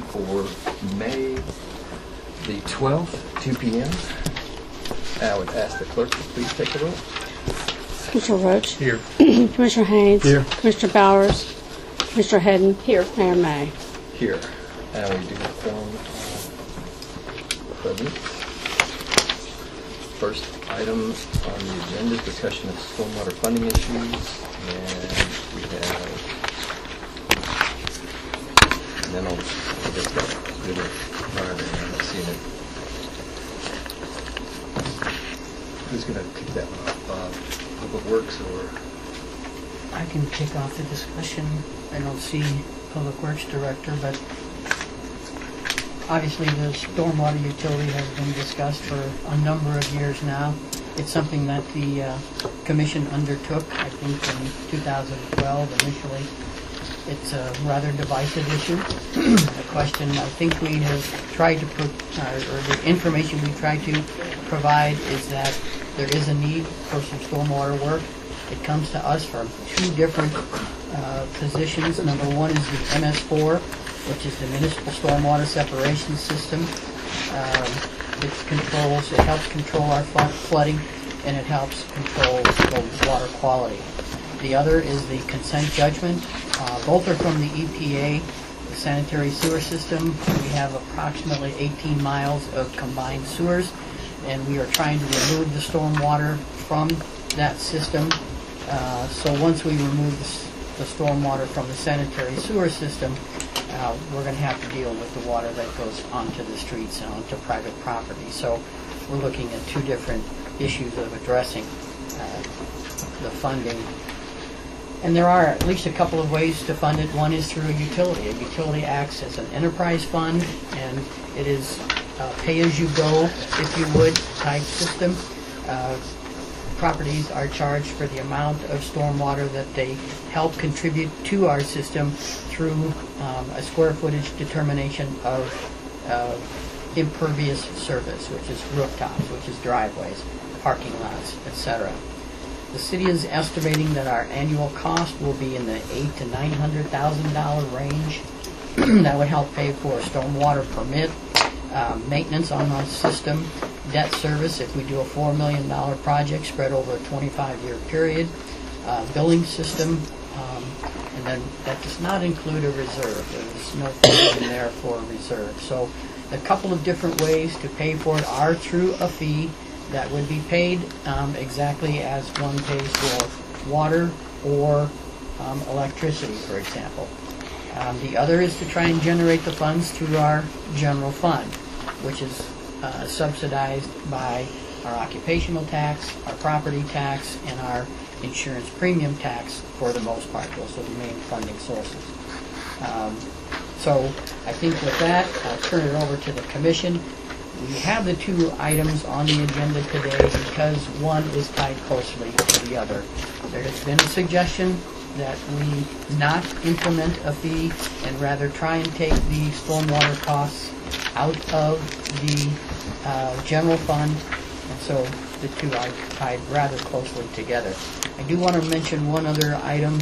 for May the 12th, 2 p.m. I would ask the clerk to please take the roll. Commissioner Roach. Here. Commissioner Haynes. Here. Commissioner Bowers. Commissioner Hedden. Here. Mayor May. Here. And we do the form present. First item on the agenda is discussion of stormwater funding issues. And we have, and then I'll just do the runner and I'm seeing it. Who's going to kick that one off? Public Works or? I can kick off the discussion. I don't see Public Works Director, but obviously the stormwater utility has been discussed for a number of years now. It's something that the Commission undertook, I think, in 2012 initially. It's a rather divisive issue. The question I think we have tried to put, or the information we tried to provide is that there is a need for some stormwater work. It comes to us from two different positions. Number one is the MS4, which is the Municipal Stormwater Separation System. It helps control our flooding, and it helps control the water quality. The other is the consent judgment. Both are from the EPA, the sanitary sewer system. We have approximately 18 miles of combined sewers, and we are trying to remove the stormwater from that system. So once we remove the stormwater from the sanitary sewer system, we're going to have to deal with the water that goes onto the streets and onto private property. So we're looking at two different issues of addressing the funding. And there are at least a couple of ways to fund it. One is through a utility. A utility acts as an enterprise fund, and it is pay-as-you-go, if you would, type system. Properties are charged for the amount of stormwater that they help contribute to our system through a square footage determination of impervious surface, which is rooftops, which is driveways, parking lots, etc. The city is estimating that our annual cost will be in the $800,000 to $900,000 range. That would help pay for a stormwater permit, maintenance on our system, debt service if we do a $4 million project spread over a 25-year period, billing system, and then that does not include a reserve. There's no funding in there for a reserve. So a couple of different ways to pay for it are through a fee that would be paid exactly as one pays for water or electricity, for example. The other is to try and generate the funds through our general fund, which is subsidized by our occupational tax, our property tax, and our insurance premium tax for the most part. Those are the main funding sources. So I think with that, I'll turn it over to the Commission. We have the two items on the agenda today because one is tied closely to the other. There has been a suggestion that we not implement a fee and rather try and take the stormwater costs out of the general fund, and so the two are tied rather closely together. I do want to mention one other item.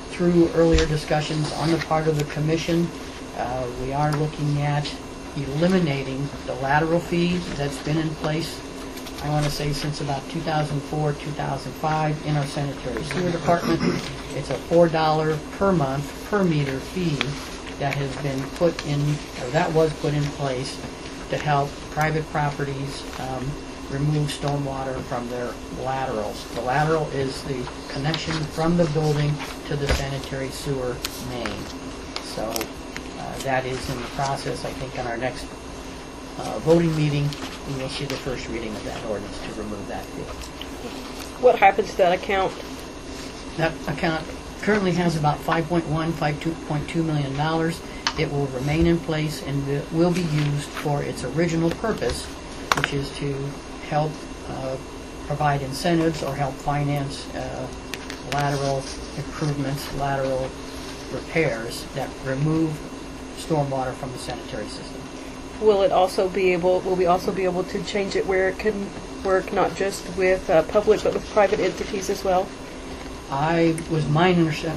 Through earlier discussions on the part of the Commission, we are looking at eliminating the lateral fee that's been in place, I want to say, since about 2004, 2005 in our sanitary sewer department. It's a $4 per month per meter fee that has been put in, or that was put in place to help private properties remove stormwater from their laterals. The lateral is the connection from the building to the sanitary sewer main. So that is in the process. I think on our next voting meeting, we will see the first reading of that ordinance to remove that fee. What happens to that account? That account currently has about $5.2 million. It will remain in place and will be used for its original purpose, which is to help provide incentives or help finance lateral improvements, lateral repairs that remove stormwater from the sanitary system. Will we also be able to change it where it can work not just with public but with private entities as well? My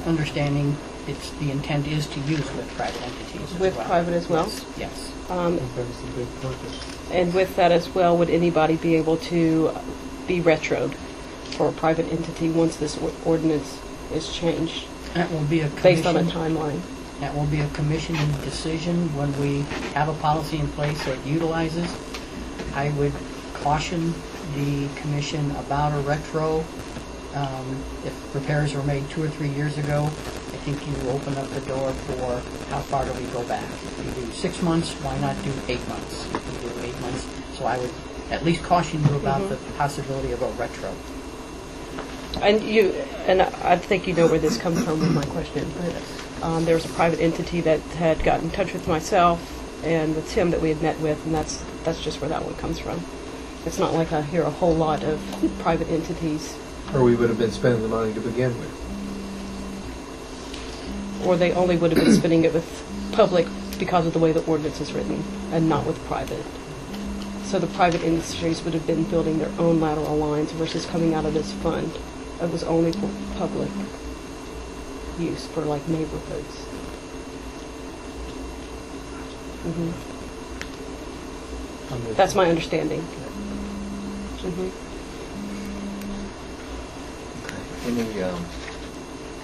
understanding the intent is to use with private entities as With well. private as well? Yes. I think that's a big purpose. And with that as well, would anybody be able to be retroed for a private entity once this ordinance is changed That will be a based on a commission. timeline? That will be a commission decision when we have a policy in place that utilizes. I would caution the commission about a retro. If repairs were made 2 or 3 years ago, I think you open up the door for how far do we go back. If you do 6 months, why not do 8 months? If you do 8 months, so I would at least caution you about the possibility of a retro. And I think you know where this comes from with my question, but there was a private entity that had gotten in touch with myself and with Tim that we had met with, and that's just where that one comes from. It's not like I hear a whole lot of private entities, Or we would have been spending the money to begin with. or they only would have been spending it with public because of the way the ordinance is written, and not with private. So the private industries would have been building their own lateral lines versus coming out of this fund. It was only for public use for like neighborhoods. That's my understanding. Any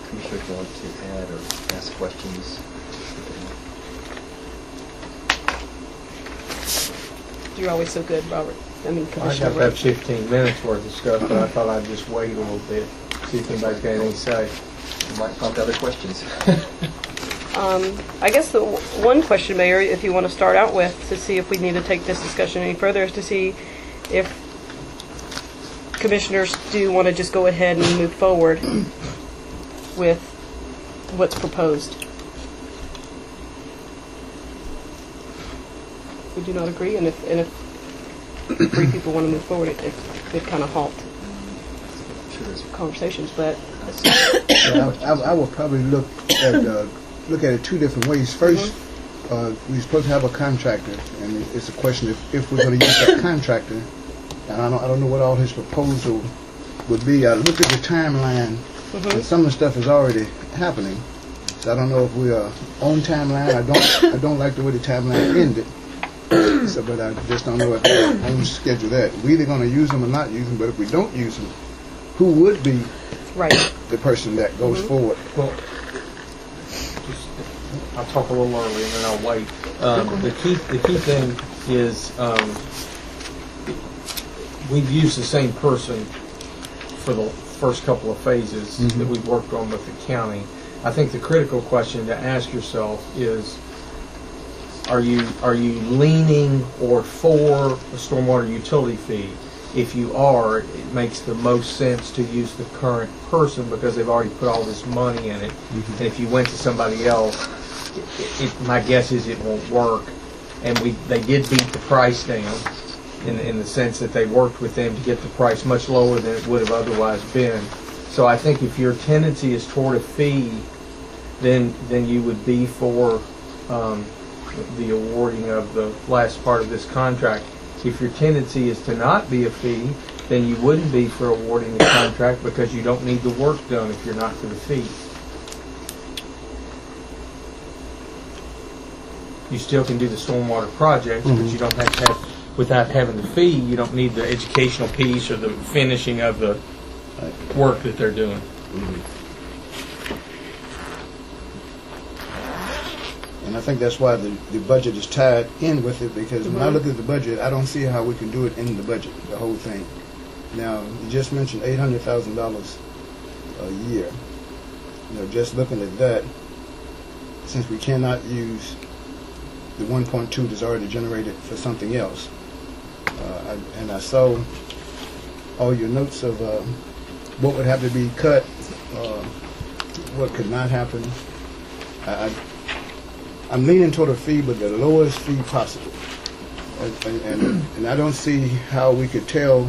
commissioners want to add or ask questions? You're always so good, Robert. I mean, I Commissioner got that Roach. 15 minutes worth of stuff, but I thought I'd just wait a little bit, see if anybody's got anything to say. You might prompt other questions. I guess the one question, Mayor, if you want to start out with, to see if we need to take this discussion any further, is to see if commissioners do want to just go ahead and move forward with what's proposed. Would you not agree? And if 3 people want to move forward, it kind of halt Sure there's conversations. But Yeah, I would probably look at it 2 different ways. First, we're supposed to have a contractor, and it's a question if we're going to use that contractor. And I don't know what all his proposal would be. I looked at the timeline, and some of the stuff is already happening. So I don't know if we are on timeline. I don't like the way the timeline ended. So, but I just don't know if we're on schedule that. We're either going to use them or not use them. But if we don't use them, who would be right. the person that goes forward? Well, I'll talk a little early and then I'll wait. The key thing is we've used the same person for the first couple of phases that we've worked on with the county. I think the critical question to ask yourself is, are you leaning or for a stormwater utility fee? If you are, it makes the most sense to use the current person because they've already put all this money in it. And if you went to somebody else, my guess is it won't work. And they did beat the price down in the sense that they worked with them to get the price much lower than it would have otherwise been. So I think if your tendency is toward a fee, then you would be for the awarding of the last part of this contract. If your tendency is to not be a fee, then you wouldn't be for awarding the contract because you don't need the work done if you're not for the fee. You still can do the stormwater projects, but you don't have to have, without having the fee, you don't need the educational piece or the finishing of the work that they're doing. And I think that's why the budget is tied in with it, because when I look at the budget, I don't see how we can do it in the budget, the whole thing. Now, you just mentioned $800,000 a year. Just looking at that, since we cannot use the 1.2 that's already generated for something else, and I saw all your notes of what would have to be cut, what could not happen. I'm leaning toward a fee, but the lowest fee possible. And I don't see how we could tell.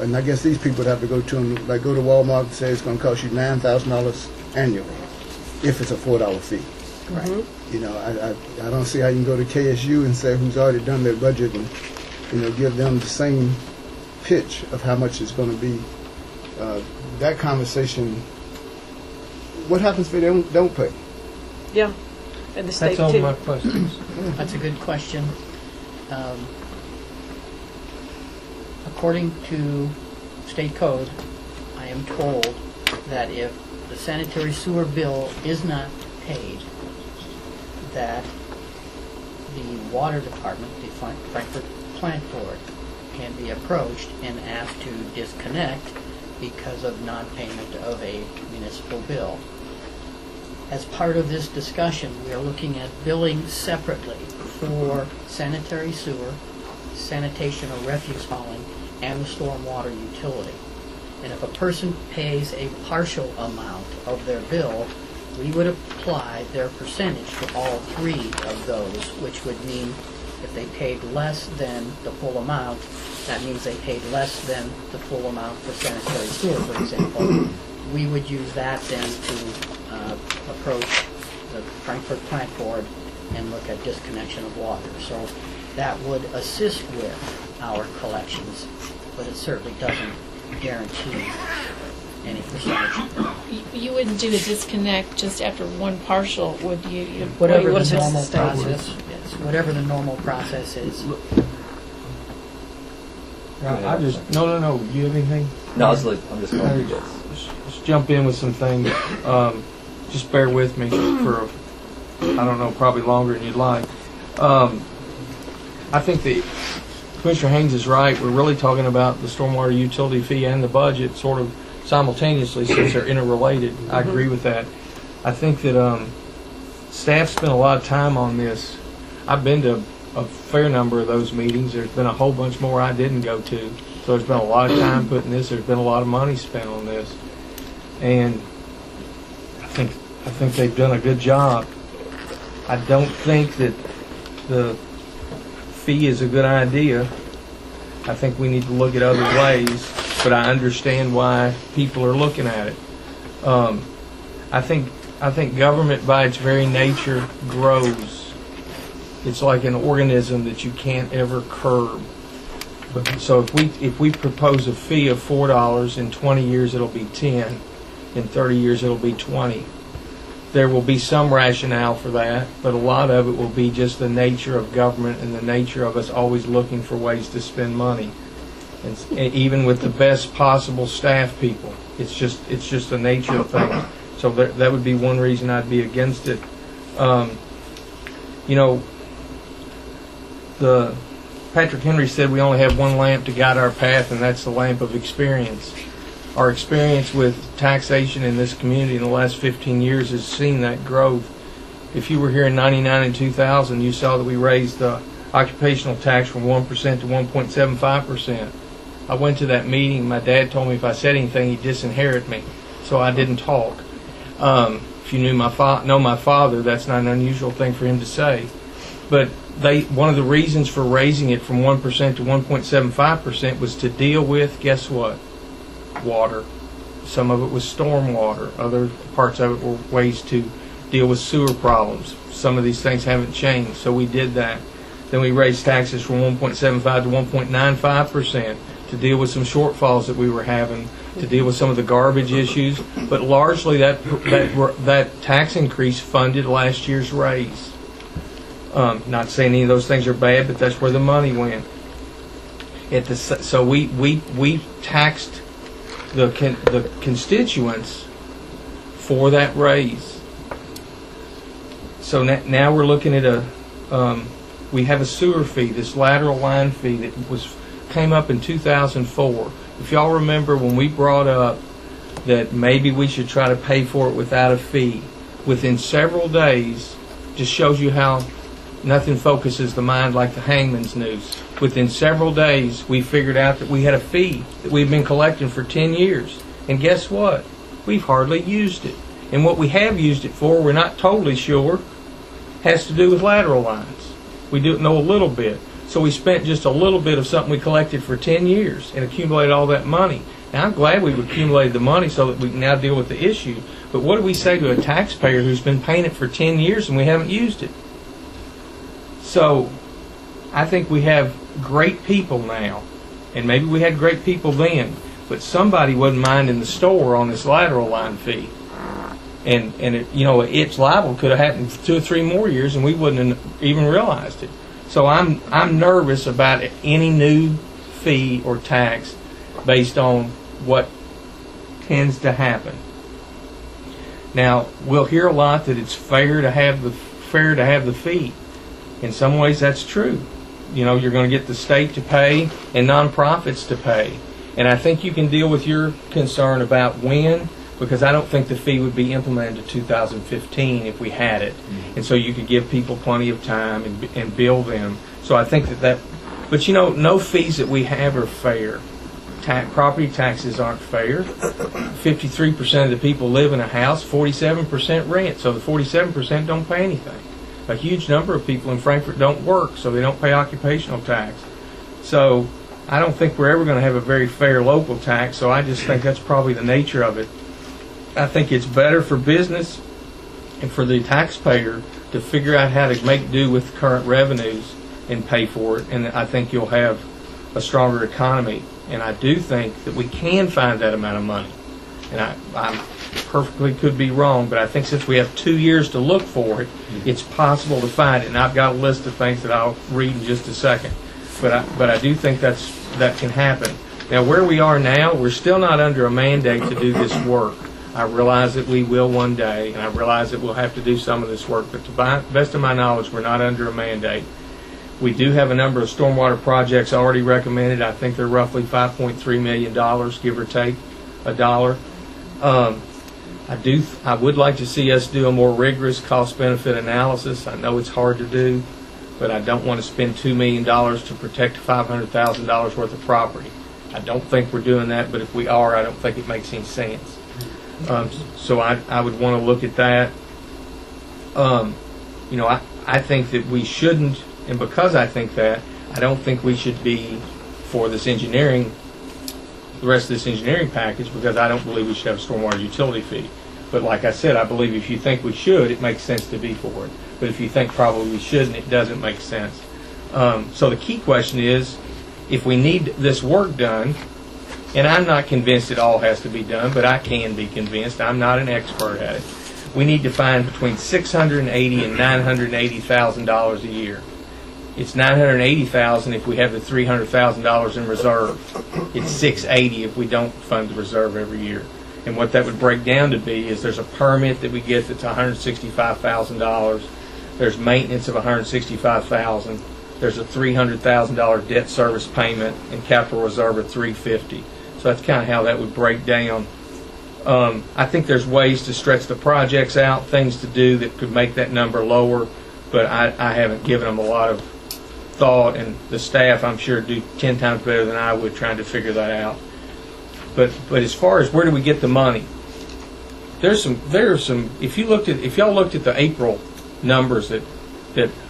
And I guess these people would have to go to them, like go to Walmart and say it's going to cost you $9,000 annually if it's a $4 fee. Right. I don't see how you can go to KSU and say who's already done their budget and give them the same pitch of how much it's going to be. That conversation what happens if they don't pay? Yeah. And the state That's all too. my questions. That's a good question. According to state code, I am told that if the sanitary sewer bill is not paid, that the water department, the Frankfurt Plant Board, can be approached and asked to disconnect because of non-payment of a municipal bill. As part of this discussion, we are looking at billing separately for sanitary sewer, sanitation or refuse hauling, and the stormwater utility. And if a person pays a partial amount of their bill, we would apply their percentage to all three of those, which would mean if they paid less than the full amount, that means they paid less than the full amount for sanitary sewer, for example. We would use that then to approach the Frankfurt Plant Board and look at disconnection of water. So that would assist with our collections, but it certainly doesn't guarantee any percentage. You wouldn't do a disconnect just after one partial, would you? Whatever What the is normal the state? process is, whatever the normal process is. I just, no. Do you have anything? No, I'm just going to Let's jump in with some things. Just bear with me for, I don't know, probably longer than you'd like. I think that Commissioner Haynes is right. We're really talking about the stormwater utility fee and the budget sort of simultaneously since they're interrelated. I agree with that. I think that staff spent a lot of time on this. I've been to a fair number of those meetings. There's been a whole bunch more I didn't go to. So there's been a lot of time put in this. There's been a lot of money spent on this. And I think they've done a good job. I don't think that the fee is a good idea. I think we need to look at other ways, but I understand why people are looking at it. I think government by its very nature grows. It's like an organism that you can't ever curb. So if we propose a fee of $4, in 20 years it'll be 10, in 30 years it'll be 20. There will be some rationale for that, but a lot of it will be just the nature of government and the nature of us always looking for ways to spend money. And even with the best possible staff people, it's just the nature of things. So that would be one reason I'd be against it. The Patrick Henry said we only have one lamp to guide our path, and that's the lamp of experience. Our experience with taxation in this community in the last 15 years has seen that growth. If you were here in 99 and 2000, you saw that we raised the occupational tax from 1% to 1.75%. I went to that meeting. My dad told me if I said anything, he'd disinherit me, so I didn't talk. If you know my father, that's not an unusual thing for him to say. But one of the reasons for raising it from 1% to 1.75% was to deal with, guess what? Water. Some of it was storm water. Other parts of it were ways to deal with sewer problems. Some of these things haven't changed, so we did that. Then we raised taxes from 1.75 to 1.95% to deal with some shortfalls that we were having, to deal with some of the garbage issues. But largely that tax increase funded last year's raise. Not saying any of those things are bad, but that's where the money went. So we taxed the constituents for that raise. So now we're looking at we have a sewer fee, this lateral line fee that came up in 2004. If y'all remember when we brought up that maybe we should try to pay for it without a fee, within several days, just shows you how nothing focuses the mind like the hangman's noose. Within several days, we figured out that we had a fee that we've been collecting for 10 years. And guess what? We've hardly used it. And what we have used it for, we're not totally sure, has to do with lateral lines. We do know a little bit. So we spent just a little bit of something we collected for 10 years and accumulated all that money. Now, I'm glad we've accumulated the money so that we can now deal with the issue. But what do we say to a taxpayer who's been paying it for 10 years and we haven't used it? So I think we have great people now, and maybe we had great people then, but somebody wasn't minding the store on this lateral line fee. And its liable could have happened 2 or 3 more years, and we wouldn't have even realized it. So I'm nervous about any new fee or tax based on what tends to happen. Now, we'll hear a lot that it's fair to have the fee. In some ways, that's true. You're going to get the state to pay and nonprofits to pay. And I think you can deal with your concern about when, because I don't think the fee would be implemented in 2015 if we had it. And so you could give people plenty of time and bill them. So I think that, but no fees that we have are fair. Property taxes aren't fair. 53% of the people live in a house, 47% rent. So the 47% don't pay anything. A huge number of people in Frankfort don't work, so they don't pay occupational tax. So I don't think we're ever going to have a very fair local tax, so I just think that's probably the nature of it. I think it's better for business and for the taxpayer to figure out how to make do with current revenues and pay for it, and I think you'll have a stronger economy. And I do think that we can find that amount of money. And I perfectly could be wrong, but I think since we have 2 years to look for it, it's possible to find it. And I've got a list of things that I'll read in just a second. But I do think that can happen. Now, where we are now, we're still not under a mandate to do this work. I realize that we will one day, and I realize that we'll have to do some of this work, but to the best of my knowledge, we're not under a mandate. We do have a number of stormwater projects already recommended. I think they're roughly $5.3 million, give or take a dollar. I would like to see us do a more rigorous cost-benefit analysis. I know it's hard to do, but I don't want to spend $2 million to protect $500,000 worth of property. I don't think we're doing that, but if we are, I don't think it makes any sense. So I would want to look at that. I think that we shouldn't, and because I think that, I don't think we should be for this engineering, the rest of this engineering package, because I don't believe we should have a stormwater utility fee. But like I said, I believe if you think we should, it makes sense to be for it. But if you think probably we shouldn't, it doesn't make sense. So the key question is, if we need this work done, and I'm not convinced it all has to be done, but I can be convinced. I'm not an expert at it. We need to find between $680,000 and $980,000 a year. It's $980,000 if we have the $300,000 in reserve. It's $680 if we don't fund the reserve every year. And what that would break down to be is there's a permit that we get that's $165,000. There's maintenance of $165,000. There's a $300,000 debt service payment and capital reserve of $350,000. So that's kind of how that would break down. I think there's ways to stretch the projects out, things to do that could make that number lower, but I haven't given them a lot of thought, and the staff, I'm sure, do 10 times better than I would trying to figure that out. But as far as where do we get the money, there's some. If y'all looked at the April numbers that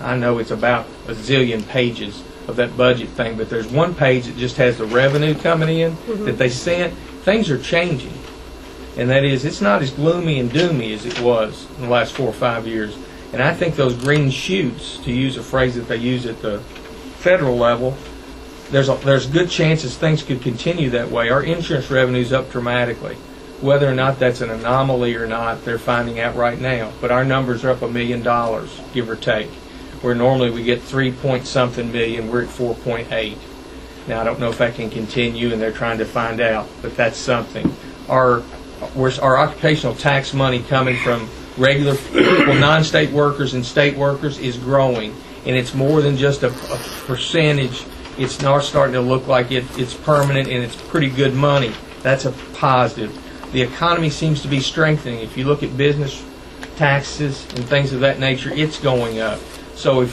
I know it's about a zillion pages of that budget thing, but there's one page that just has the revenue coming in that they sent. Things are changing, and that is, it's not as gloomy and doomy as it was in the last 4 or 5 years. And I think those green shoots, to use a phrase that they use at the federal level, there's good chances things could continue that way. Our insurance revenue's up dramatically. Whether or not that's an anomaly or not, they're finding out right now. But our numbers are up $1 million, give or take. Where normally we get 3-point-something million, we're at 4.8. Now, I don't know if that can continue, and they're trying to find out, but that's something. Our occupational tax money coming from regular people, non-state workers and state workers, is growing, and it's more than just a percentage. It's now starting to look like it's permanent, and it's pretty good money. That's a positive. The economy seems to be strengthening. If you look at business taxes and things of that nature, it's going up. So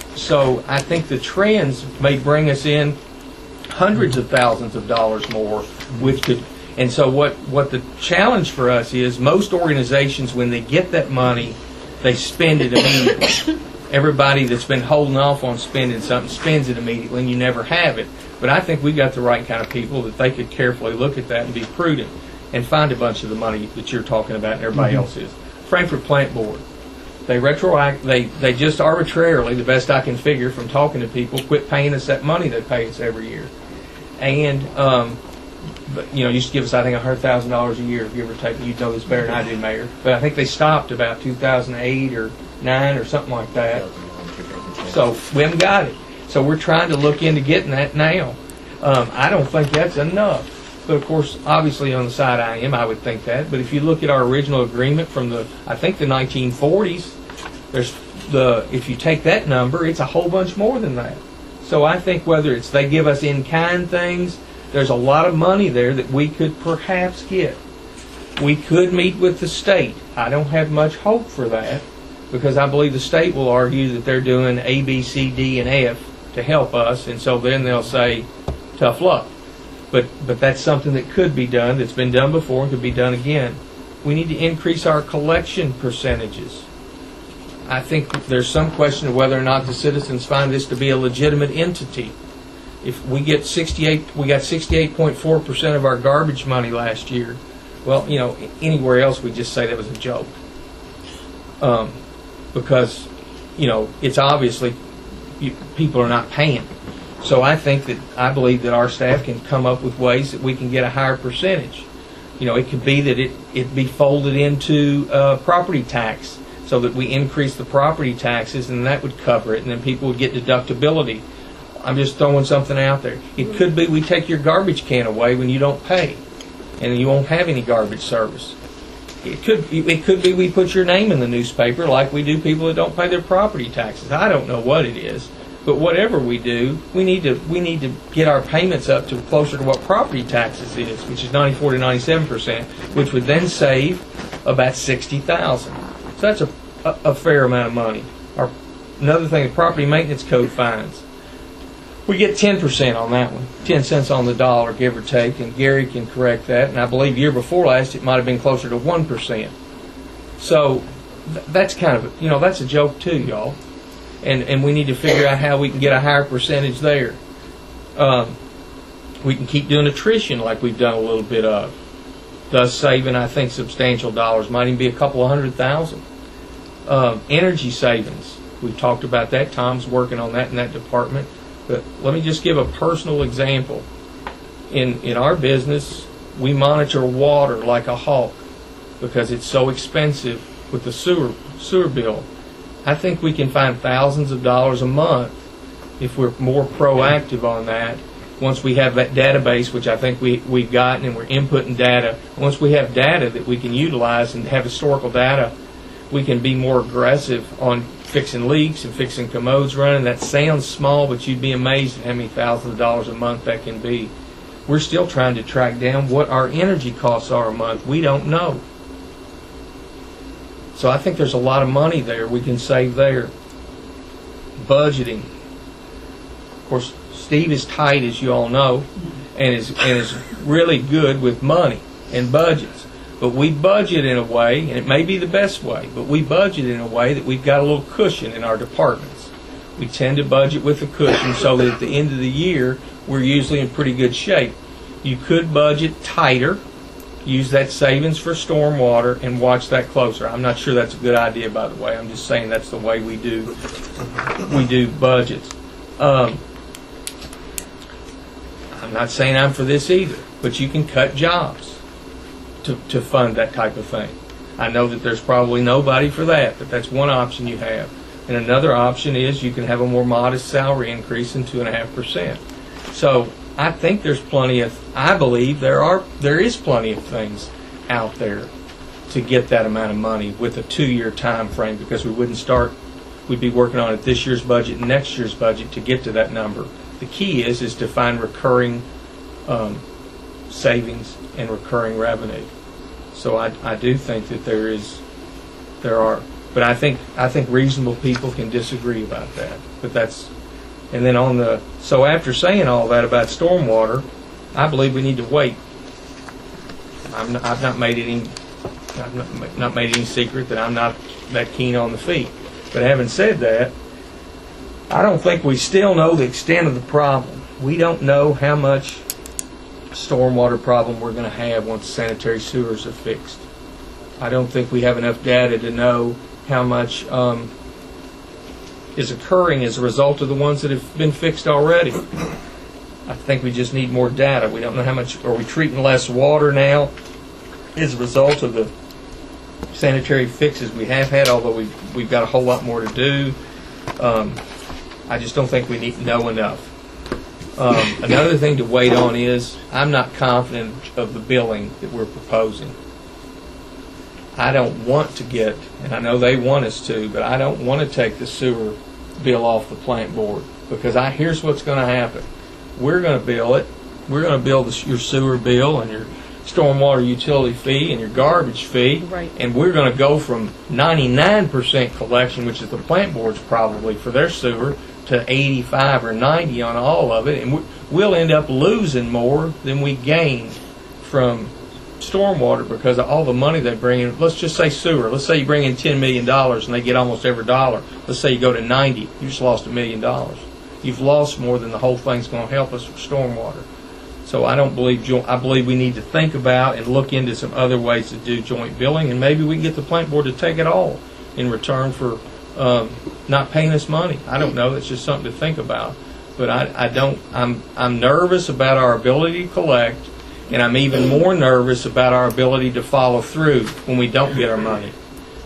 I think the trends may bring us in hundreds of thousands of dollars more, which could. And so what the challenge for us is, most organizations, when they get that money, they spend it immediately. Everybody that's been holding off on spending something spends it immediately, and you never have it. But I think we got the right kind of people that they could carefully look at that and be prudent and find a bunch of the money that you're talking about and everybody else is. Frankfort Plant Board, they just arbitrarily, the best I can figure from talking to people, quit paying us that money they pay us every year. And but used to give us, I think, $100,000 a year, give or take. You know this better than I do, Mayor. But I think they stopped about 2008 or 9 or something like that. So we haven't got it. So we're trying to look into getting that now. I don't think that's enough. But of course, obviously on the side I would think that. But if you look at our original agreement from I think the 1940s, if you take that number, it's a whole bunch more than that. So I think whether it's they give us in-kind things, there's a lot of money there that we could perhaps get. We could meet with the state. I don't have much hope for that because I believe the state will argue that they're doing A, B, C, D, and F to help us, and so then they'll say, tough luck. But that's something that could be done, that's been done before and could be done again. We need to increase our collection percentages. I think there's some question of whether or not the citizens find this to be a legitimate entity. If we got 68.4% of our garbage money last year, well, anywhere else we just say that was a joke. Because, it's obviously people are not paying. So I believe that our staff can come up with ways that we can get a higher percentage. It could be that it be folded into property tax so that we increase the property taxes and that would cover it and then people would get deductibility. I'm just throwing something out there. It could be we take your garbage can away when you don't pay and you won't have any garbage service. It could be we put your name in the newspaper like we do people that don't pay their property taxes. I don't know what it is. But whatever we do, we need to get our payments up to closer to what property taxes is, which is 94 to 97%, which would then save about $60,000. So that's a fair amount of money. Another thing, the property maintenance code fines. We get 10% on that one, 10 cents on the dollar, give or take, and Gary can correct that. And I believe year before last it might have been closer to 1%. So that's kind of that's a joke too, y'all. And we need to figure out how we can get a higher percentage there. We can keep doing attrition like we've done a little bit of, thus saving, I think, substantial dollars. Might even be a couple of $100,000. Energy savings. We've talked about that. Tom's working on that in that department. But let me just give a personal example. In our business, we monitor water like a hawk because it's so expensive with the sewer bill. I think we can find thousands of dollars a month if we're more proactive on that. Once we have that database, which I think we've gotten, and we're inputting data, once we have data that we can utilize and have historical data, we can be more aggressive on fixing leaks and fixing commodes running. That sounds small, but you'd be amazed at how many thousands of dollars a month that can be. We're still trying to track down what our energy costs are a month. We don't know. So I think there's a lot of money there we can save there. Budgeting. Of course, Steve is tight, as you all know, and is really good with money and budgets. But we budget in a way, and it may be the best way, but we budget in a way that we've got a little cushion in our departments. We tend to budget with a cushion so that at the end of the year, we're usually in pretty good shape. You could budget tighter, use that savings for stormwater, and watch that closer. I'm not sure that's a good idea, by the way. I'm just saying that's the way we do budgets. I'm not saying I'm for this either, but you can cut jobs to fund that type of thing. I know that there's probably nobody for that, but that's one option you have. And another option is you can have a more modest salary increase in 2.5%. So I think there's I believe there is plenty of things out there to get that amount of money with a 2-year time frame, because we'd be working on it this year's budget and next year's budget to get to that number. The key is to find recurring savings and recurring revenue. So I do think that there are, but I think reasonable people can disagree about that. But and then so after saying all that about stormwater, I believe we need to wait. I've not made any secret that I'm not that keen on the fee. But having said that, I don't think we still know the extent of the problem. We don't know how much stormwater problem we're going to have once sanitary sewers are fixed. I don't think we have enough data to know how much is occurring as a result of the ones that have been fixed already. I think we just need more data. We don't know how much, are we treating less water now as a result of the sanitary fixes we have had, although we've got a whole lot more to do. I just don't think we need to know enough. Another thing to wait on is I'm not confident of the billing that we're proposing. I don't want to get, and I know they want us to, but I don't want to take the sewer bill off the plant board, because here's what's going to happen. We're going to bill it. We're going to bill your sewer bill and your stormwater utility fee and your garbage fee, Right. and we're going to go from 99% collection, which is the plant board's probably for their sewer, to 85 or 90 on all of it, and we'll end up losing more than we gain from stormwater because of all the money they bring in. Let's just say sewer. Let's say you bring in $10 million and they get almost every dollar. Let's say you go to 90. You just lost $1 million. You've lost more than the whole thing's going to help us with stormwater. So I believe we need to think about and look into some other ways to do joint billing, and maybe we can get the plant board to take it all in return for not paying us money. I don't know. It's just something to think about. But I'm nervous about our ability to collect, and I'm even more nervous about our ability to follow through when we don't get our money,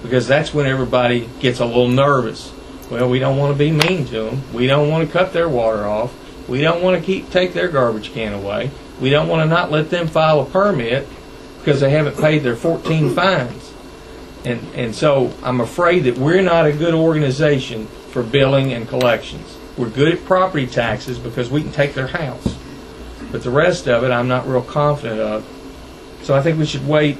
because that's when everybody gets a little nervous. Well, we don't want to be mean to them. We don't want to cut their water off. We don't want to take their garbage can away. We don't want to not let them file a permit because they haven't paid their 14 fines. And so I'm afraid that we're not a good organization for billing and collections. We're good at property taxes because we can take their house. But the rest of it, I'm not real confident of. So I think we should wait.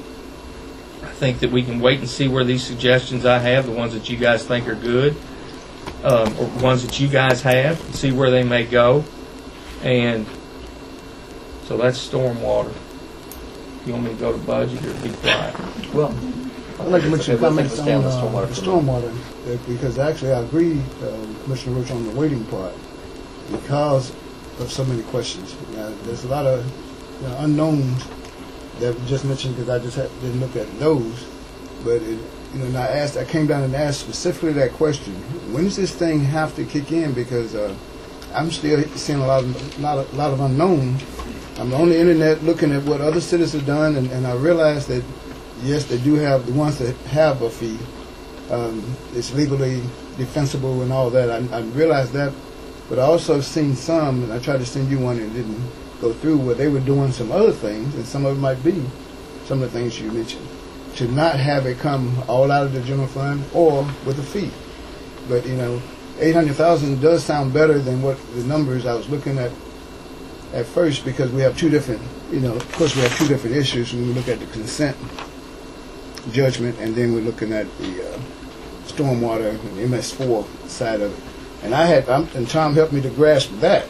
I think that we can wait and see where these suggestions I have, the ones that you guys think are good, or ones that you guys have, and see where they may go. And so that's stormwater. You want me to go to budget or be quiet? Well, I'd like to make some comments on the stormwater. stormwater, because actually I agree, Commissioner Roach, on the waiting part, because of so many questions. There's a lot of unknowns that we just mentioned, because I just didn't look at those. But and I came down and asked specifically that question: when does this thing have to kick in? Because I'm still seeing a lot of unknowns. I'm on the internet looking at what other cities have done, and I realize that yes, they do have the ones that have a fee. It's legally defensible and all that. I realize that, but I also seen some, and I tried to send you one and it didn't go through, where they were doing some other things, and some of it might be some of the things you mentioned, to not have it come all out of the general fund or with a fee. But $800,000 does sound better than what the numbers I was looking at first, because we have two different, of course we have two different issues when we look at the consent judgment, and then we're looking at the stormwater and MS4 side of it. And Tom helped me to grasp that,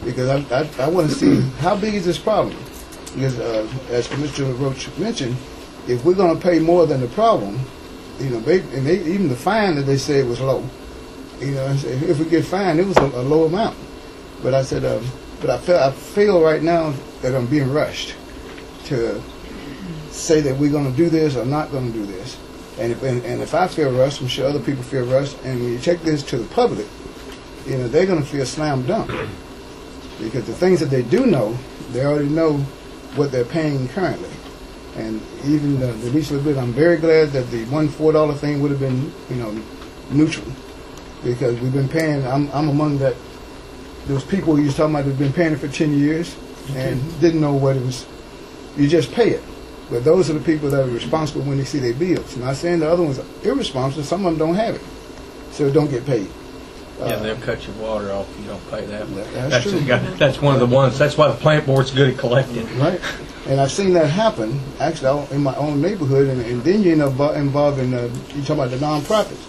because I want to see how big is this problem. Because as Commissioner Roach mentioned, if we're going to pay more than the problem, even the fine that they said was low. If we get fined, it was a low amount. But I said, but I feel right now that I'm being rushed to say that we're going to do this or not going to do this. And if I feel rushed, I'm sure other people feel rushed. And when you take this to the public, they're going to feel slam dunk, because the things that they do know, they already know what they're paying currently. And even the least little bit, I'm very glad that the $4 thing would have been, neutral, because we've been paying. I'm among those people you was talking about who've been paying it for 10 years and didn't know what it was. You just pay it. But those are the people that are responsible when they see their bills. I'm not saying the other ones are irresponsible. Some of them don't have it, so it don't get paid. Yeah, they'll cut your water off if you don't pay that. That's true. That's one of the ones. That's why the plant board's good at collecting. Right. And I've seen that happen, actually, in my own neighborhood. And then you end up involved in, you talk about the nonprofits.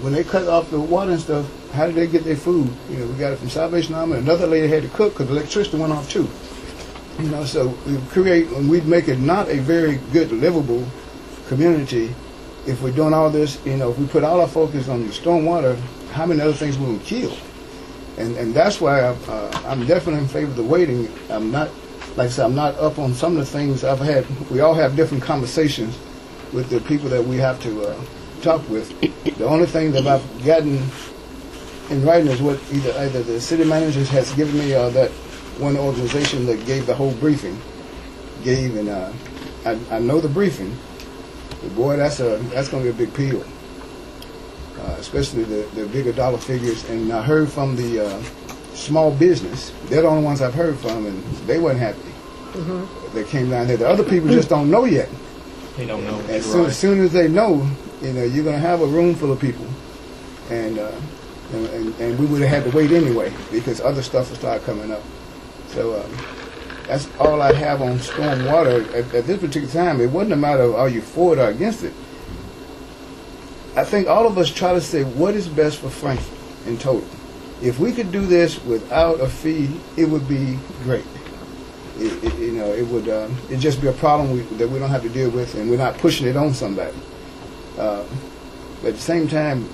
When they cut off the water and stuff, how did they get their food? We got it from Salvation Army. Another lady had to cook because the electricity went off too. So we'd make it not a very good, livable community if we're doing all this. If we put all our focus on the stormwater, how many other things we will kill? And that's why I'm definitely in favor of the waiting. I'm not, like I said, I'm not up on some of the things I've had. We all have different conversations with the people that we have to talk with. The only thing that I've gotten in writing is what either the city manager has given me, or that one organization that gave the whole briefing gave, and I know the briefing. But boy, that's going to be a big pill, especially the bigger dollar figures. And I heard from the small business. They're the only ones I've heard from, and they weren't happy. They came down there. The other people just don't know yet. They don't know. As soon as they know, you're going to have a room full of people, and we would have had to wait anyway because other stuff will start coming up. So that's all I have on stormwater at this particular time. It wasn't a matter of are you for it or against it. I think all of us try to say what is best for Frankfurt in total. If we could do this without a fee, it would be great. It would it'd just be a problem that we don't have to deal with, and we're not pushing it on somebody. But at the same time,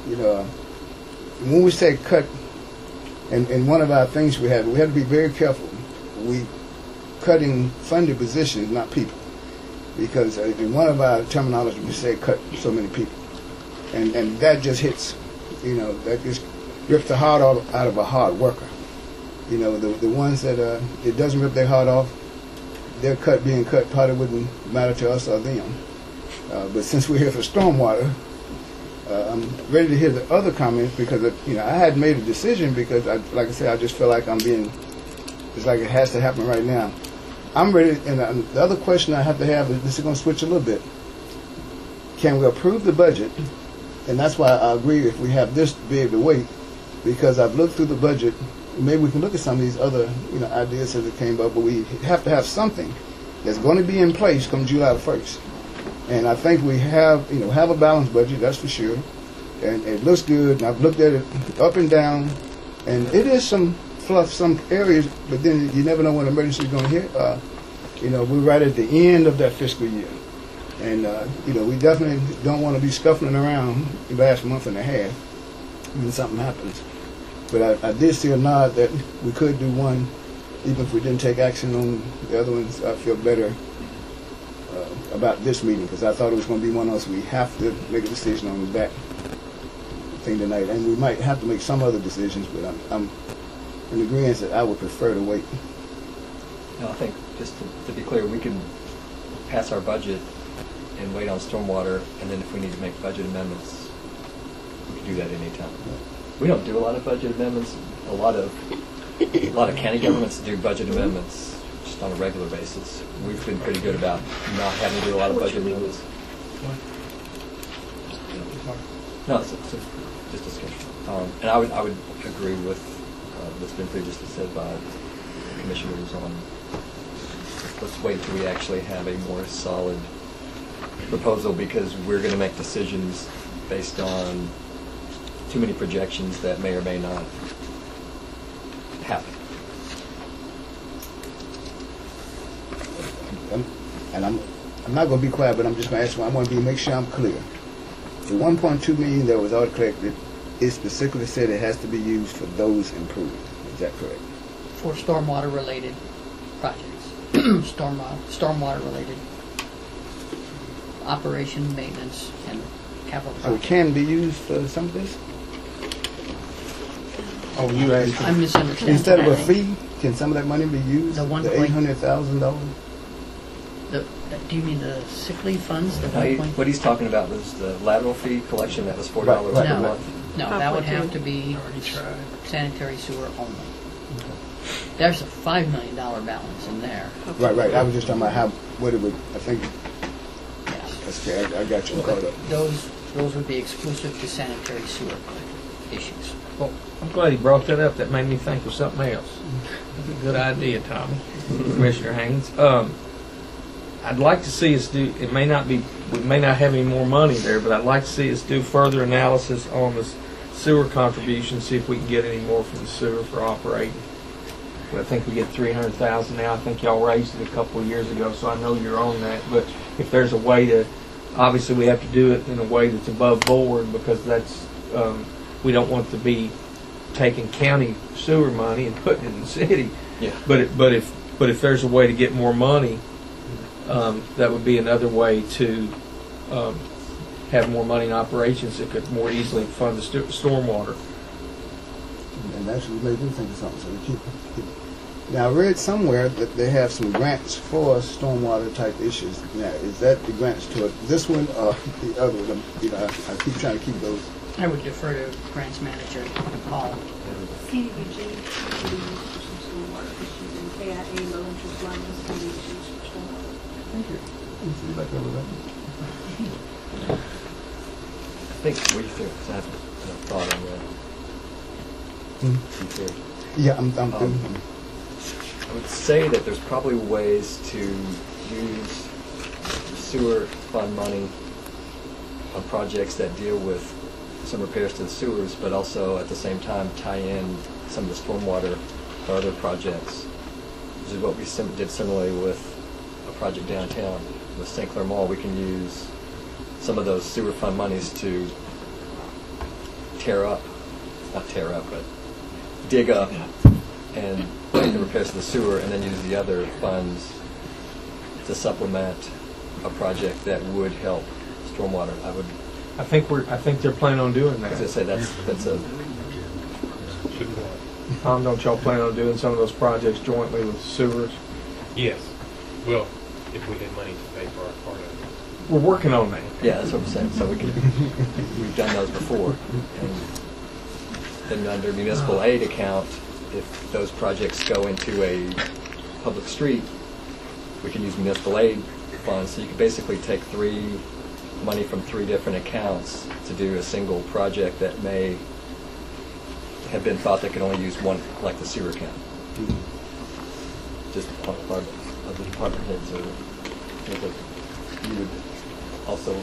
when we say cut, and one of our things we have to be very careful. We cutting funded positions, not people, because in one of our terminology we say cut so many people, and that just hits, that just rips the heart out of a hard worker. The ones that it doesn't rip their heart off, their being cut probably wouldn't matter to us or them. But since we're here for stormwater, I'm ready to hear the other comments because I hadn't made a decision because like I said, I just feel like it's like it has to happen right now. I'm ready, and the other question I have to have is, this is going to switch a little bit. Can we approve the budget? And that's why I agree if we have this to be able to wait, because I've looked through the budget. Maybe we can look at some of these other ideas as it came up, but we have to have something that's going to be in place come July the 1st. And I think we have a balanced budget, that's for sure. And it looks good, and I've looked at it up and down, and it is some fluff, some areas, but then you never know when emergency is going to hit. We're right at the end of that fiscal year. And, we definitely don't want to be scuffling around the last month and a half when something happens. But I did see a nod that we could do one, even if we didn't take action on the other ones. I feel better about this meeting because I thought it was going to be one of those we have to make a decision on that thing tonight. And we might have to make some other decisions, but I'm in agreement that I would prefer to wait. No, I think, just to be clear, we can pass our budget and wait on stormwater, and then if we need to make budget amendments, we can do that anytime. We don't do a lot of budget amendments. A lot of county governments do budget amendments just on a regular basis. We've been pretty good about not having to do a lot of budget amendments. No, it's just discussion. And I would agree with what's been previously said by the commissioners on let's wait until we actually have a more solid proposal, because we're going to make decisions based on too many projections that may or may not happen. I'm not going to be quiet, but I'm just going to ask one. I want to make sure I'm clear. The 1.2 million that was already collected, it specifically said it has to be used for those improvements. Is that correct? For stormwater-related projects, stormwater-related operation, maintenance, and capital So it projects. can be used for some of this? Oh, you asked. I'm misunderstanding. Instead of a fee, can some of that money be used? The one The point- $800,000? Do you mean the sick leave funds? The No, 1.2? what he's talking about was the lateral fee collection. That was $4 Right, per right. month. No, that would have to be sanitary sewer only. There's a $5 million balance in there. Right. I was just talking about what it would, I think, Yes. okay, I got you caught up. Those would be exclusive to sanitary sewer issues. Well, I'm glad he brought that up. That made me think of something else. That's a good idea, Tommy. Commissioner Haynes. I'd like to see us do, we may not have any more money there, but I'd like to see us do further analysis on the sewer contribution, see if we can get any more from the sewer for operating. I think we get $300,000 now. I think y'all raised it a couple of years ago, so I know you're on that. But if there's a way to, obviously we have to do it in a way that's above board, because that's, we don't want to be taking county sewer money and putting it in the city. Yeah. But if there's a way to get more money, that would be another way to have more money in operations that could more easily fund the stormwater. And actually, we may do think of something, so we keep Now, I read somewhere that they have some grants for stormwater type issues. Now, is that the grants to this one or the other one? You know, I keep trying to keep those. I would defer to grants manager Paul. CDBG can be used for some stormwater issues, and KIA low interest loans can be used for stormwater. Thank you. See if I can remember that. I think, what do you think? 'Cause I haven't thought on that. You think? Yeah, I'm I would say that there's probably ways to use sewer fund money on projects that deal with some repairs to the sewers, but also at the same time tie in some of the stormwater or other projects. This is what we did similarly with a project downtown with St. Clair Mall. We can use some of those sewer fund monies to not tear up, but dig up and make the repairs to the sewer, and then use the other funds to supplement a project that would help stormwater. I think they're planning on doing As I that. say, that's a, Tom, don't y'all plan on doing some of those projects jointly with sewers? Yes. Well, if we had money to pay for our part of it. We're working on that. yeah, that's what I'm saying. So we've done those before. And then under municipal aid account, if those projects go into a public street, we can use municipal aid funds. So you can basically take money from 3 different accounts to do a single project that may have been thought they could only use one, like the sewer account. Just part of the department heads, or you would also.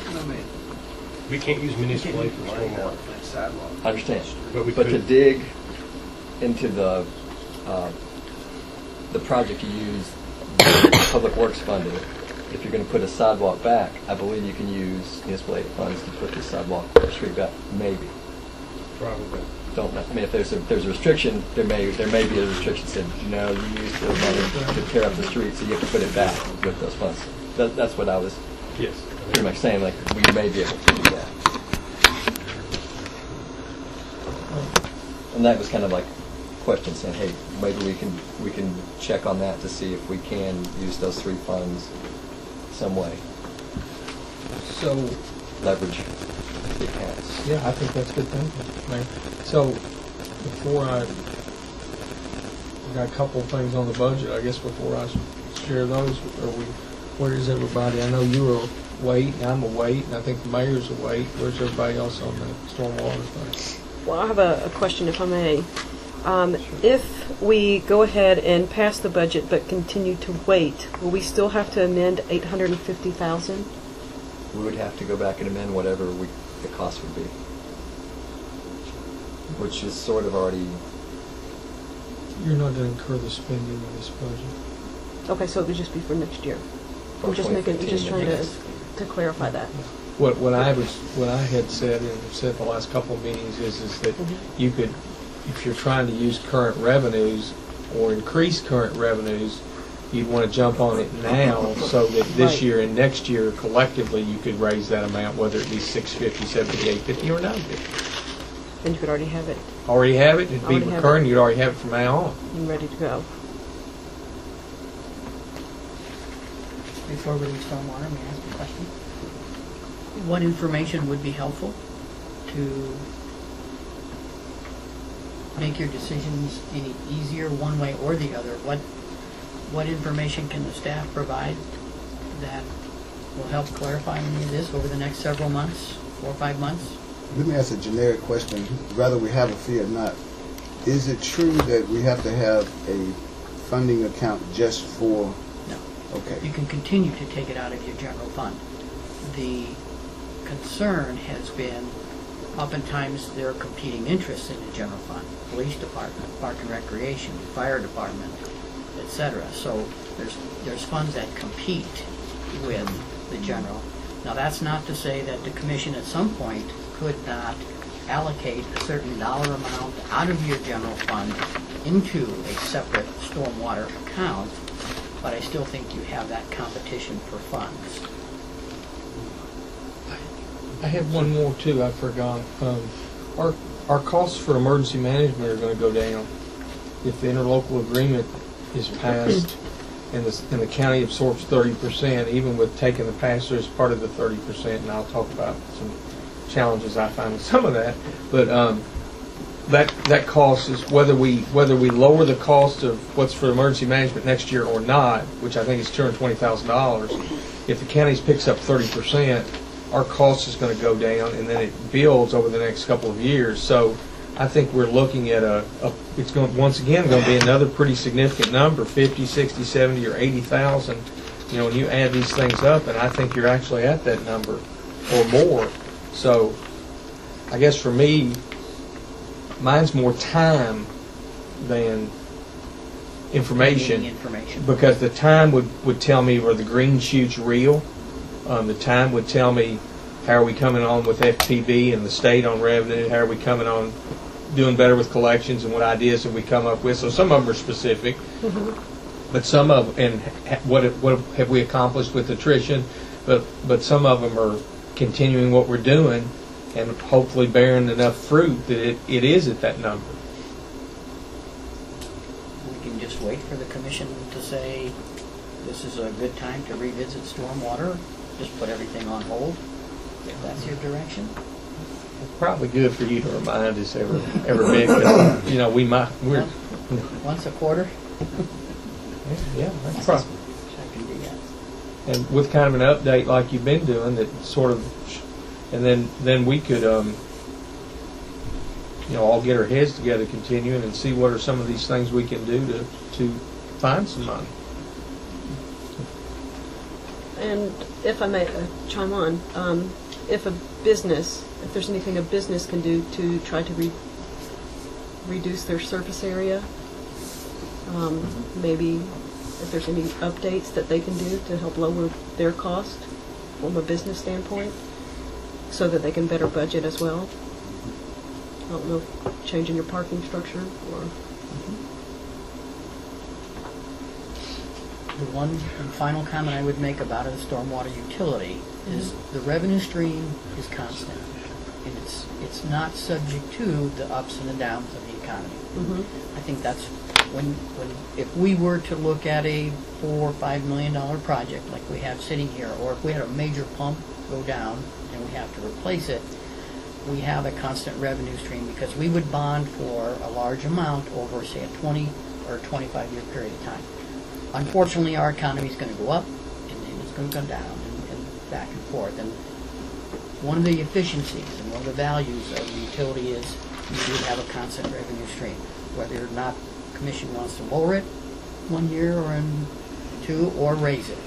We can't use municipal aid for stormwater. I understand, But we to could. dig into the project, you use public works funding. If you're going to put a sidewalk back, I believe you can use municipal aid funds to put the sidewalk or street back. Maybe. Probably. Don't know. I mean, if there's a restriction, there may be a restriction that said, no, you use the money to tear up the street, so you have to put it back with those funds. That's what I was Yes. pretty much saying. Like, we may be able to do that. And that was kind of like a question saying, hey, maybe we can check on that to see if we can use those 3 funds some way, So, leverage the accounts. yeah, I think that's good thinking, man. So, we got a couple of things on the budget, I guess, before I share those. Where is everybody? I know you were wait, and I'm a wait, and I think the mayor's a wait. Where's everybody else on the stormwater thing? Well, I have a question, if I may. If we go ahead and pass the budget but continue to wait, will we still have to amend 850,000? We would have to go back and amend whatever the cost would be, which is sort of already. You're not going to incur the spending of this budget. Okay, so it would just be for next year. for I'm just making, 2015 just trying maybe. to clarify that. What I had said and have said the last couple of meetings is that you could, if you're trying to use current revenues or increase current revenues, you'd want to jump on it now so that this Right. year and next year collectively you could raise that amount, whether it be 650, 70, 850, or 950. And you could already have it Already have it, it'd be Already have recurring, you'd already have it from now on. and ready to go. Before we leave stormwater, may I ask a question? What information would be helpful to make your decisions any easier one way or the other? What information can the staff provide that will help clarify any of this over the next several months, 4 or 5 months? Let me ask a generic question, whether we have a fee or not. Is it true that we have to have a funding account just for? No. Okay. You can continue to take it out of your general fund. The concern has been, oftentimes there are competing interests in the general fund. Police department, park and recreation, fire department, etc. So there's funds that compete with the general. Now that's not to say that the commission at some point could not allocate a certain dollar amount out of your general fund into a separate stormwater account, but I still think you have that competition for funds. I have one more too, I forgot. Our costs for emergency management are going to go down if the interlocal agreement is passed and the county absorbs 30%, even with taking the pass-through as part of the 30%, and I'll talk about some challenges I find with some of that, but that cost is whether we lower the cost of what's for emergency management next year or not, which I think is $220,000. If the county picks up 30%, our cost is going to go down, and then it builds over the next couple of years. So I think we're looking at it's going once again going to be another pretty significant number, 50, 60, 70, or 80,000. You know, when you add these things up, and I think you're actually at that number or more. So I guess for me, mine's more time than information, because the time would tell me were the green shoots real. The time would tell me how are we coming on with FPB and the state on revenue, how are we coming on doing better with collections, and what ideas have we come up with. So some of them are specific, but some of, and what have we accomplished with attrition, but some of them are continuing what we're doing and hopefully bearing enough fruit that it is at that number. We can just wait for the commission to say, this is a good time to revisit stormwater, just put everything on hold, if that's your direction. Probably good for you to remind us every bit, 'cause, you know, we're Once a quarter? yeah, that's probably. I can do that. And with kind of an update like you've been doing, that sort of, and then we could, you know, all get our heads together, continuing, and see what are some of these things we can do to find some money. And if I may chime on, if there's anything a business can do to try to reduce their surface area, maybe if there's any updates that they can do to help lower their cost from a business standpoint, so that they can better budget as well. I don't know, changing your parking structure or... The one and final comment I would make about a stormwater utility is the revenue stream is constant, and it's not subject to the ups and the downs of the economy. I think that's when if we were to look at a $4 or $5 million project like we have sitting here, or if we had a major pump go down and we have to replace it, we have a constant revenue stream because we would bond for a large amount over, say, a 20 or 25-year period of time. Unfortunately, our economy is going to go up, and then it's going to go down, and back and forth. And one of the efficiencies and one of the values of the utility is you do have a constant revenue stream. Whether or not the commission wants to lower it 1 year or in 2, or raise it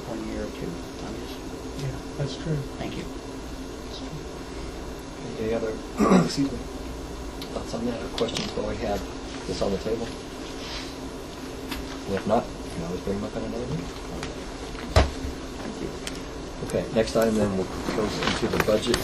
1 year or 2. Yeah, that's true. Thank you. Any other excuse me, thoughts on that or questions while we have this on the table? And if not, you can always bring them up in another meeting. Thank you. Okay, next item then goes into the budget.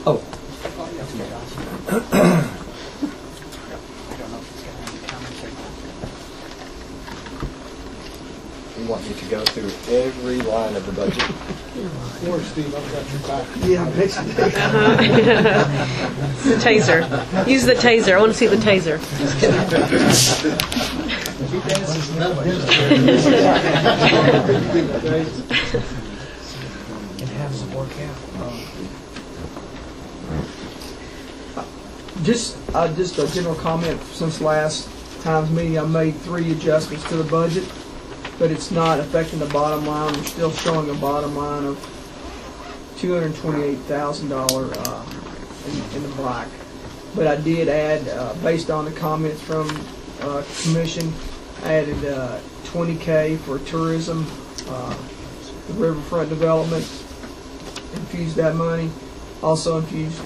Oh. You want me to go through every line of the budget? Or Steve, I've got your back. The taser. Use the taser. I want to see the taser. Just a general comment. Since last time's meeting, I made 3 adjustments to the budget, but it's not affecting the bottom line. We're still showing a bottom line of $228,000 in the black. But I did add, based on the comments from commission, I added $20K for tourism, the riverfront development. Infused that money. Also infused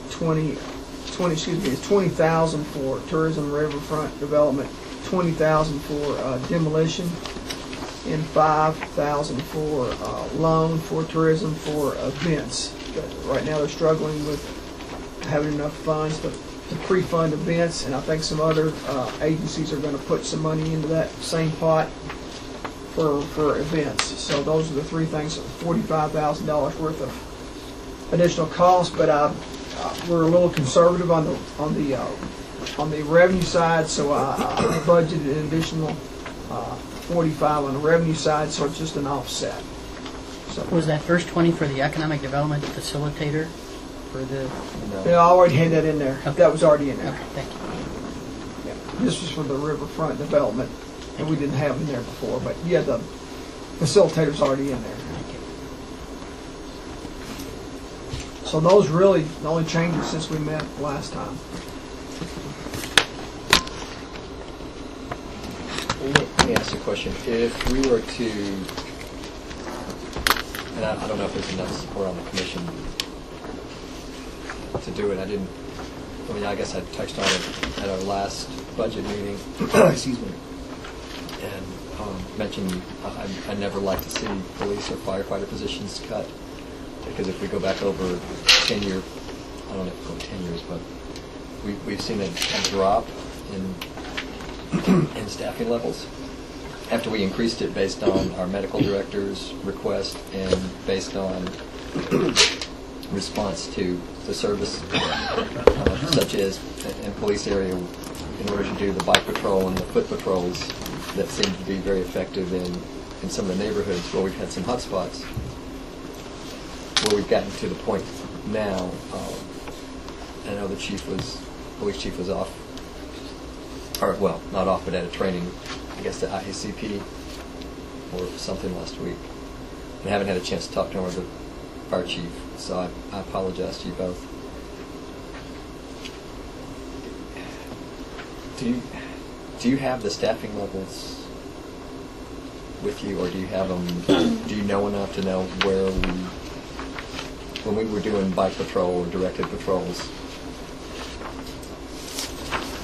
$20,000 for tourism riverfront development, $20,000 for demolition, and $5,000 for loan for tourism for events. Right now they're struggling with having enough funds to pre-fund events, and I think some other agencies are going to put some money into that same pot for events. So those are the three things, $45,000 worth of additional cost, but we're a little conservative on the revenue side, so I budgeted an additional 45 on the revenue side, so it's just an offset. So, Was that first 20 for the economic development facilitator for the? yeah, I already had that in there. Okay. That was already in there. Okay, thank you. Yeah. This was for the riverfront development that we didn't have in there before, but yeah, the facilitator's already in there. Thank you. So those really the only changes since we met last time. Let me ask you a question. If we were to, and I don't know if there's enough support on the commission to do it. I guess I touched on it at our last budget meeting. Excuse me. And mentioned I never like to see police or firefighter positions cut, because if we go back over 10 years, I don't know if it's 10 years, but we've seen a drop in staffing levels after we increased it based on our medical director's request and based on response to the service, such as in police area, in order to do the bike patrol and the foot patrols that seem to be very effective in some of the neighborhoods where we've had some hot spots, where we've gotten to the point now. I know the police chief was off, or well, not off, but at a training, I guess the IACP or something last week. And I haven't had a chance to talk to him or the fire chief, so I apologize to you both. Do you have the staffing levels with you, or do you have them? Do you know enough to know where when we were doing bike patrol or directed patrols?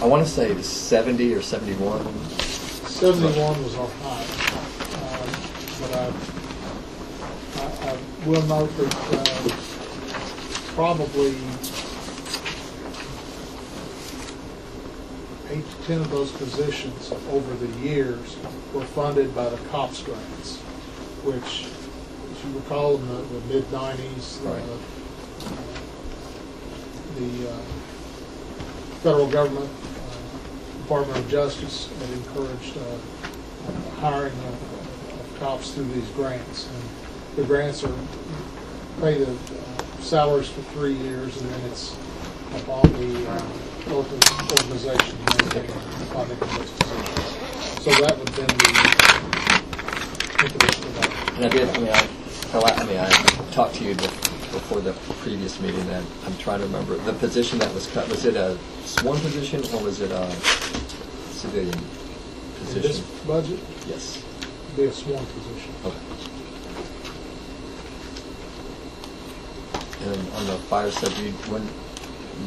I want to say it was 70 or 71. 71 was our high, but I will note that probably 8 to 10 of those positions over the years were funded by the COPS grants, which, as you recall, in the mid-90s, Right. The federal government, Department of Justice, had encouraged hiring of cops through these grants. And the grants are pay the salaries for 3 years, and then it's upon the local organization to maintain funding of those positions. So that would have been the impetus for that. And I talked to you before the previous meeting, and I'm trying to remember the position that was cut. Was it a sworn position or was it a civilian In this position? budget, Yes. it'd be a sworn position. Okay. And on the fire subject,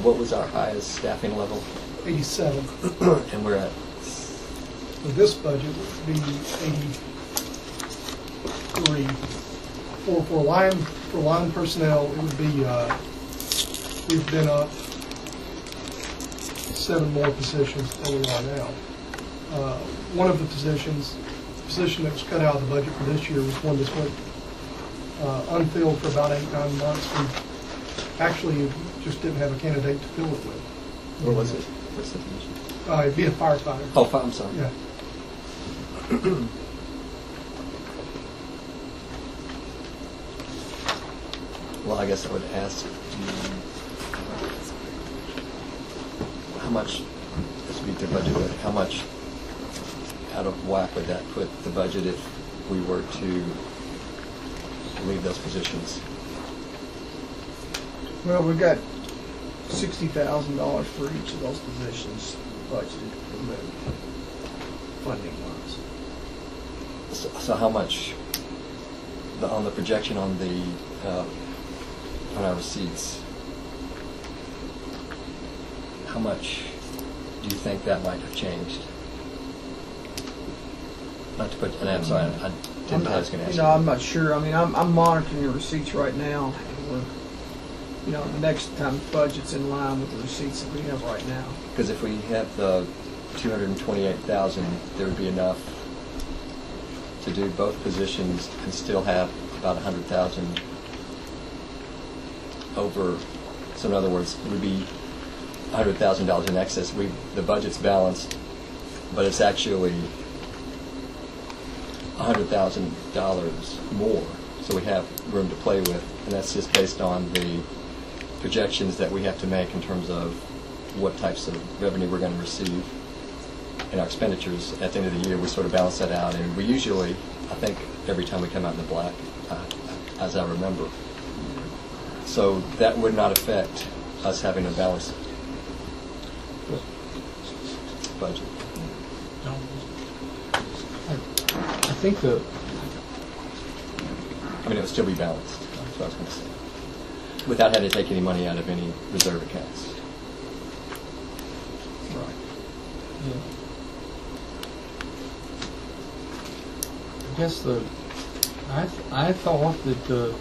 what was our highest staffing level? 87. And we're at, For this budget, would be 83. For line personnel, it would be, we've been up 7 more positions than we are now. One of the positions, the position that was cut out of the budget for this year was one that's went unfilled for about 8-9 months. We actually just didn't have a candidate to fill it with. what was it? What's the position? It'd be a firefighter. Oh, I'm sorry. Yeah. Well, I guess I would ask, how much, this would be the budget, but how much out of whack would that put the budget if we were to leave those positions? Well, we've got $60,000 for each of those positions budgeted to move, funding-wise. So how much, on the projection on our receipts, how much do you think that might have changed? Not to put, and I'm sorry, I didn't know I was going to ask you. I'm not sure. I mean, I'm monitoring the receipts right now. And we're, the next time the budget's in line with the receipts that we have right now. Because if we have the 228,000, there would be enough to do both positions and still have about 100,000 over. So in other words, it would be $100,000 in excess. The budget's balanced, but it's actually $100,000 more. So we have room to play with, and that's just based on the projections that we have to make in terms of what types of revenue we're going to receive in our expenditures. At the end of the year, we sort of balance that out, and we usually, I think, every time we come out in the black, as I remember. So that would not affect us having a balanced budget. I think I mean, it would still be balanced. That's what I was going to say. Without having to take any money out of any reserve accounts. Right. Yeah. I guess I thought that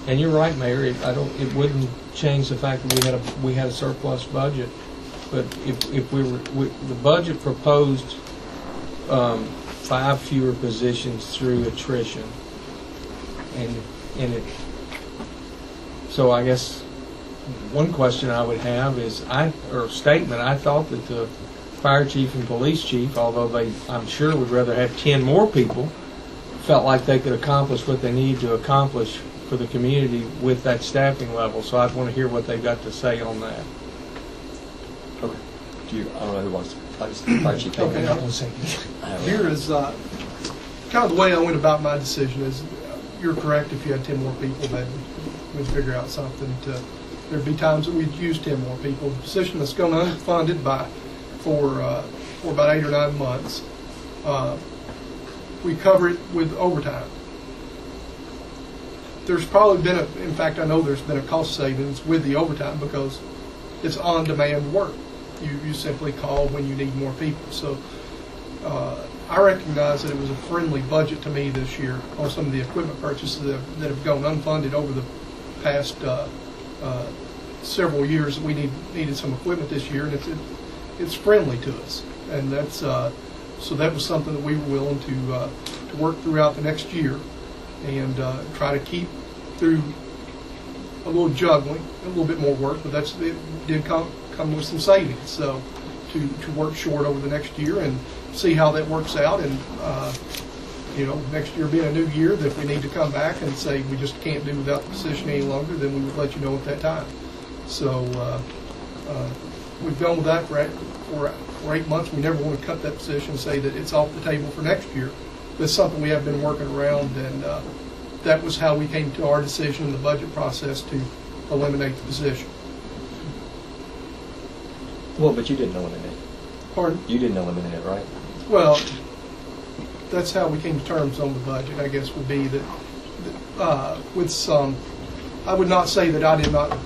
and you're right, Mayor. It wouldn't change the fact that we had a surplus budget, but if the budget proposed 5 fewer positions through attrition, and it. So I guess one question I would have is or a statement. I thought that the fire chief and police chief, although I'm sure would rather have 10 more people, felt like they could accomplish what they need to accomplish for the community with that staffing level. So I'd want to hear what they've got to say on that. Okay. I don't know who wants to. Fire chief. Okay. Here is kind of the way I went about my decision is you're correct. If you had 10 more people, that we'd figure out something. There'd be times that we'd use 10 more people. The position that's going unfunded for about 8 or 9 months, we cover it with overtime. There's probably been in fact, I know there's been a cost savings with the overtime because it's on-demand work. You simply call when you need more people. So I recognize that it was a friendly budget to me this year on some of the equipment purchases that have gone unfunded over the past several years. That we needed some equipment this year, and it's friendly to us, and that's so that was something that we were willing to work throughout the next year and try to keep through a little juggling, a little bit more work, but it did come with some savings. So to work short over the next year and see how that works out, and next year being a new year, that if we need to come back and say we just can't do without the position any longer, then we would let you know at that time. So we've gone with that for 8 months. We never want to cut that position and say that it's off the table for next year. It's something we have been working around, and that was how we came to our decision in the budget process to eliminate the position. Well, but you didn't eliminate it. Pardon? You didn't eliminate it, right? Well, that's how we came to terms on the budget, I guess, would be that with some, I would not say that I did not,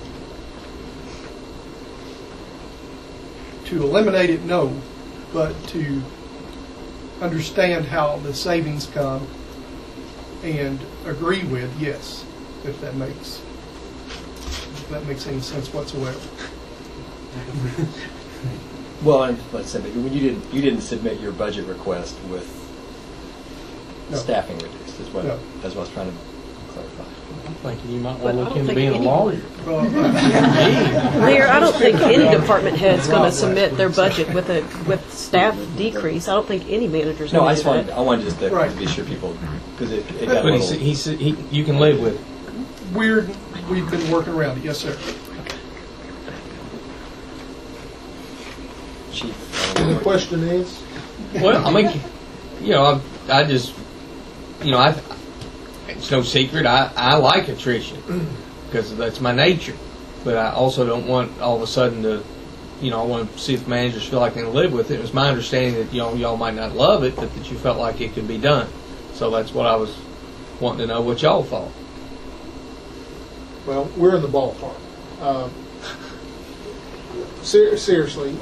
to eliminate it, no, but to understand how the savings come and agree with, yes, if that makes any sense whatsoever. Well, and let's say that when you didn't submit your budget request with No. staffing reduced, is what No. that's what I was trying to clarify. I'm thinking you might But want I to look don't into think being a any- lawyer. Mayor, I don't think any department head's going to submit their budget with staff decrease. I don't think any manager's No, going to I do just that. wanted just to Right. be sure people, because it got a But little. he said you can live with it. We've been working around it, yes, sir. Chief, The question is, Well, I mean, I just, it's no secret. I like attrition because that's my nature. But I also don't want all of a sudden to, I want to see if managers feel like they can live with it. It was my understanding that y'all might not love it, but that you felt like it could be done. So that's what I was wanting to know what y'all thought. well, we're in the ballpark. Seriously,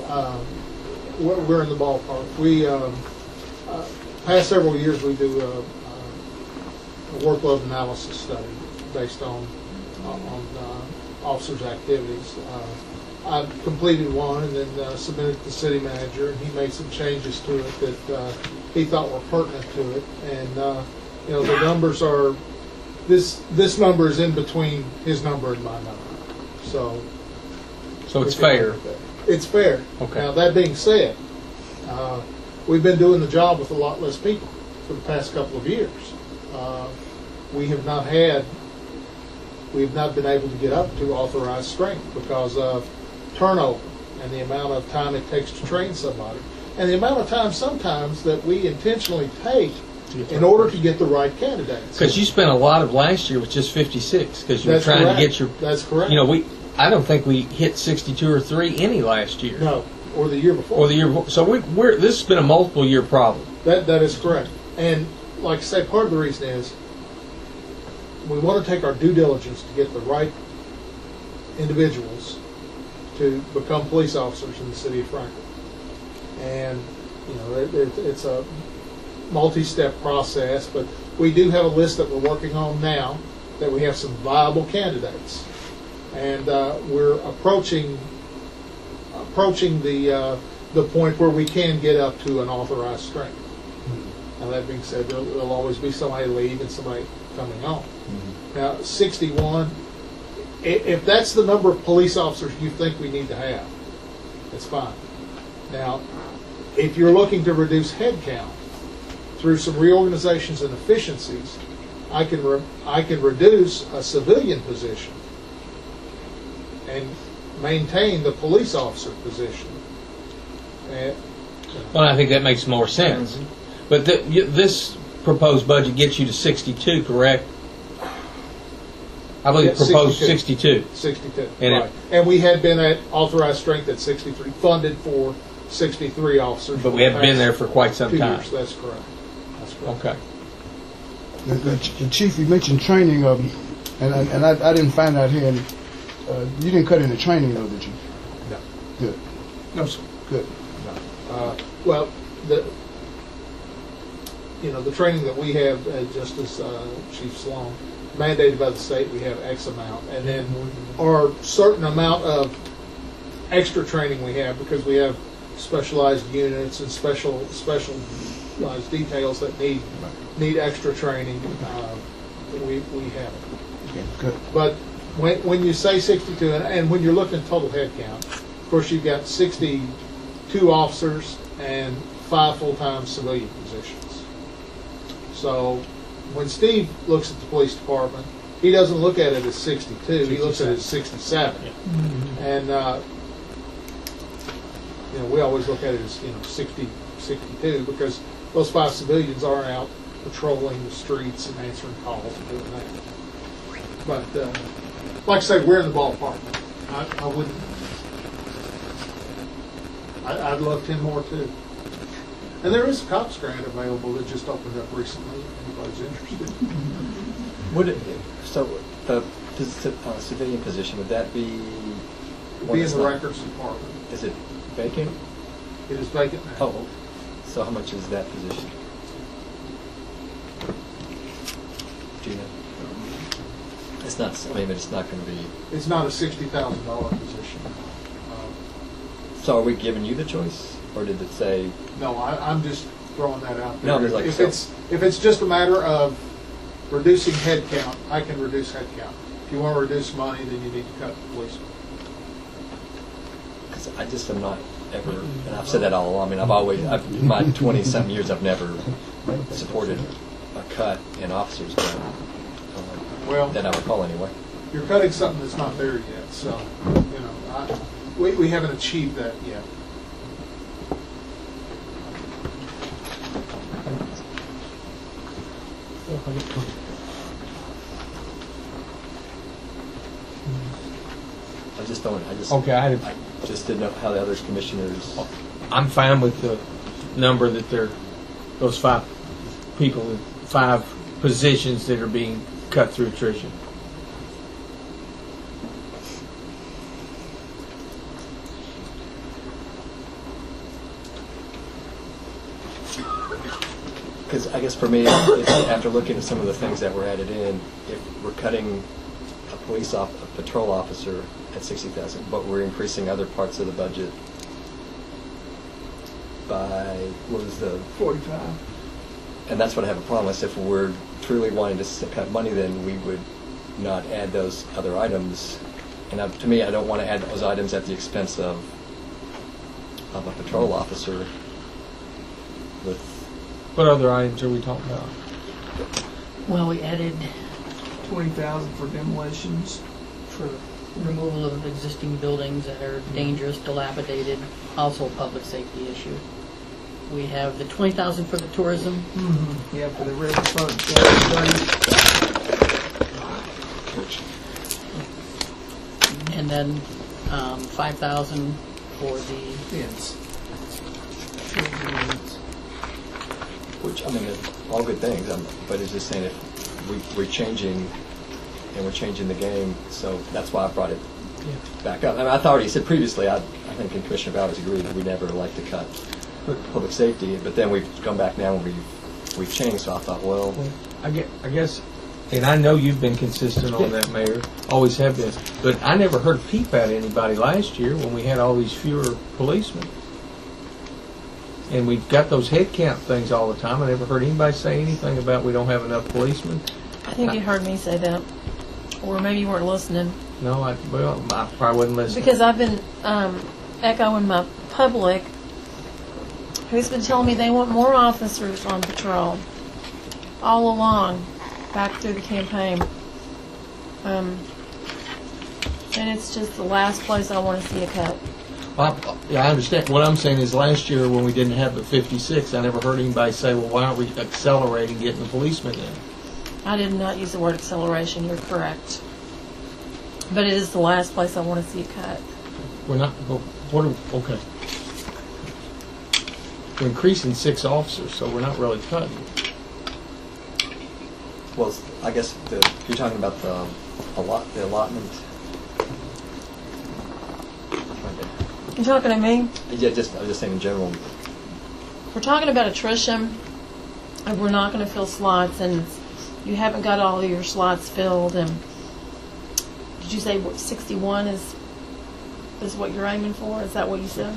we're in the ballpark. We past several years we do a workload analysis study based on officers' activities. I completed one and then submitted it to the city manager, and he made some changes to it that he thought were pertinent to it. And, the numbers are, this number is in between his number and my number. So So it's fair. it's fair. Okay. Now, that being said, we've been doing the job with a lot less people for the past couple of years. We have not been able to get up to authorized strength because of turnover and the amount of time it takes to train somebody, and the amount of time sometimes that we intentionally take in order to get the right candidates. Because you spent a lot of last year with just 56, because you were That's trying correct. to get your. That's correct. I don't think we hit 62 or 3 any last year. No, or the year before. Or the year before. So this has been a multiple year problem. That is correct. And like I say, part of the reason is we want to take our due diligence to get the right individuals to become police officers in the city of Franklin. And, it's a multi-step process, but we do have a list that we're working on now that we have some viable candidates. And we're approaching the point where we can get up to an authorized strength. Now, that being said, there'll always be somebody leave and somebody coming on. Now, 61, if that's the number of police officers you think we need to have, that's fine. Now, if you're looking to reduce headcount through some reorganizations and efficiencies, I can reduce a civilian position and maintain the police officer position. Well, I think that makes more sense. But this proposed budget gets you to 62, correct? I believe Yeah, it proposed 62. 62. 62, And right. And we had been at authorized strength at 63, funded for 63 officers. But we haven't been there for quite some 2 time. years. That's correct. Okay. The chief, you mentioned training, and I didn't find out here. You didn't cut any training, though, did you? No. Good. No, sir. Good. Well, the training that we have, just as Chief Sloan, mandated by the state, we have X amount, and then our certain amount of extra training we have, because we have specialized units and specialized details that need extra training. We have it. Okay, good. But when you say 62, and when you're looking at total head count, of course you've got 62 officers and 5 full-time civilian positions. So when Steve looks at the police department, he doesn't look at it as 62, he looks at it as 67. And we always look at it as 60, 62, because those 5 civilians aren't out patrolling the streets and answering calls and doing that. But like I say, we're in the ballpark. I wouldn't. I'd love 10 more too. And there is a COPS grant available that just opened up recently. If anybody's interested. So the civilian position, would that be? It'd be in the records department. Is it vacant? It is vacant now. Oh, so how much is that position? Do you know? It's not. I mean, it's not going to be. It's not a $60,000 position. So are we giving you the choice, or did it say? No, I'm just throwing that out there. No, there's like if it's just a matter of reducing headcount, I can reduce headcount. If you want to reduce money, then you need to cut the police. Because I just am not ever, and I've said that all along. I mean, my 20-something years, I've never supported a cut in officers' pay. Well, that I recall anyway. You're cutting something that's not there yet, so we haven't achieved that yet. I just don't. I just didn't know how the other commissioners. I'm fine with the number that those 5 people, 5 positions that are being cut through attrition. Because I guess for me, it's after looking at some of the things that were added in, if we're cutting a patrol officer at $60,000, but we're increasing other parts of the budget, by, what was the, 45. and that's what I have a problem with. If we're truly wanting to cut money, then we would not add those other items. And to me, I don't want to add those items at the expense of a patrol officer with, What other items are we talking about? Well, we added 20,000 for demolitions. for removal of existing buildings that are dangerous, dilapidated, also a public safety issue. We have the 20,000 for the tourism. Yeah, for the riverfront. And then 5,000 for the Fence. which, I mean, they're all good things, but it's just saying if we're changing, and we're changing the game, so that's why I brought it back up. I mean, I already said previously, I think and Commissioner Bowers agreed that we never like to cut public safety, but then we've come back now and we've changed, so I thought, well, I guess, and I know you've been consistent on that, Mayor, always have been, but I never heard a peep out of anybody last year when we had all these fewer policemen. And we've got those head count things all the time. I never heard anybody say anything about we don't have enough policemen. I think you heard me say that. Or maybe you weren't listening. No, I probably wasn't listening. Because I've been echoing my public who's been telling me they want more officers on patrol all along, back through the campaign. And it's just the last place I want to see a cut. Yeah, I understand. What I'm saying is last year when we didn't have the 56, I never heard anybody say, well, why aren't we accelerating getting the policemen in? I did not use the word acceleration, you're correct. But it is the last place I want to see a cut. We're not, okay. We're increasing 6 officers, so we're not really cutting. well, I guess if you're talking about the allotment. You talking to me? Yeah, I was just saying in general. We're talking about attrition, and we're not going to fill slots, and you haven't got all of your slots filled. And did you say what, 61 is what you're aiming for? Is that what you said?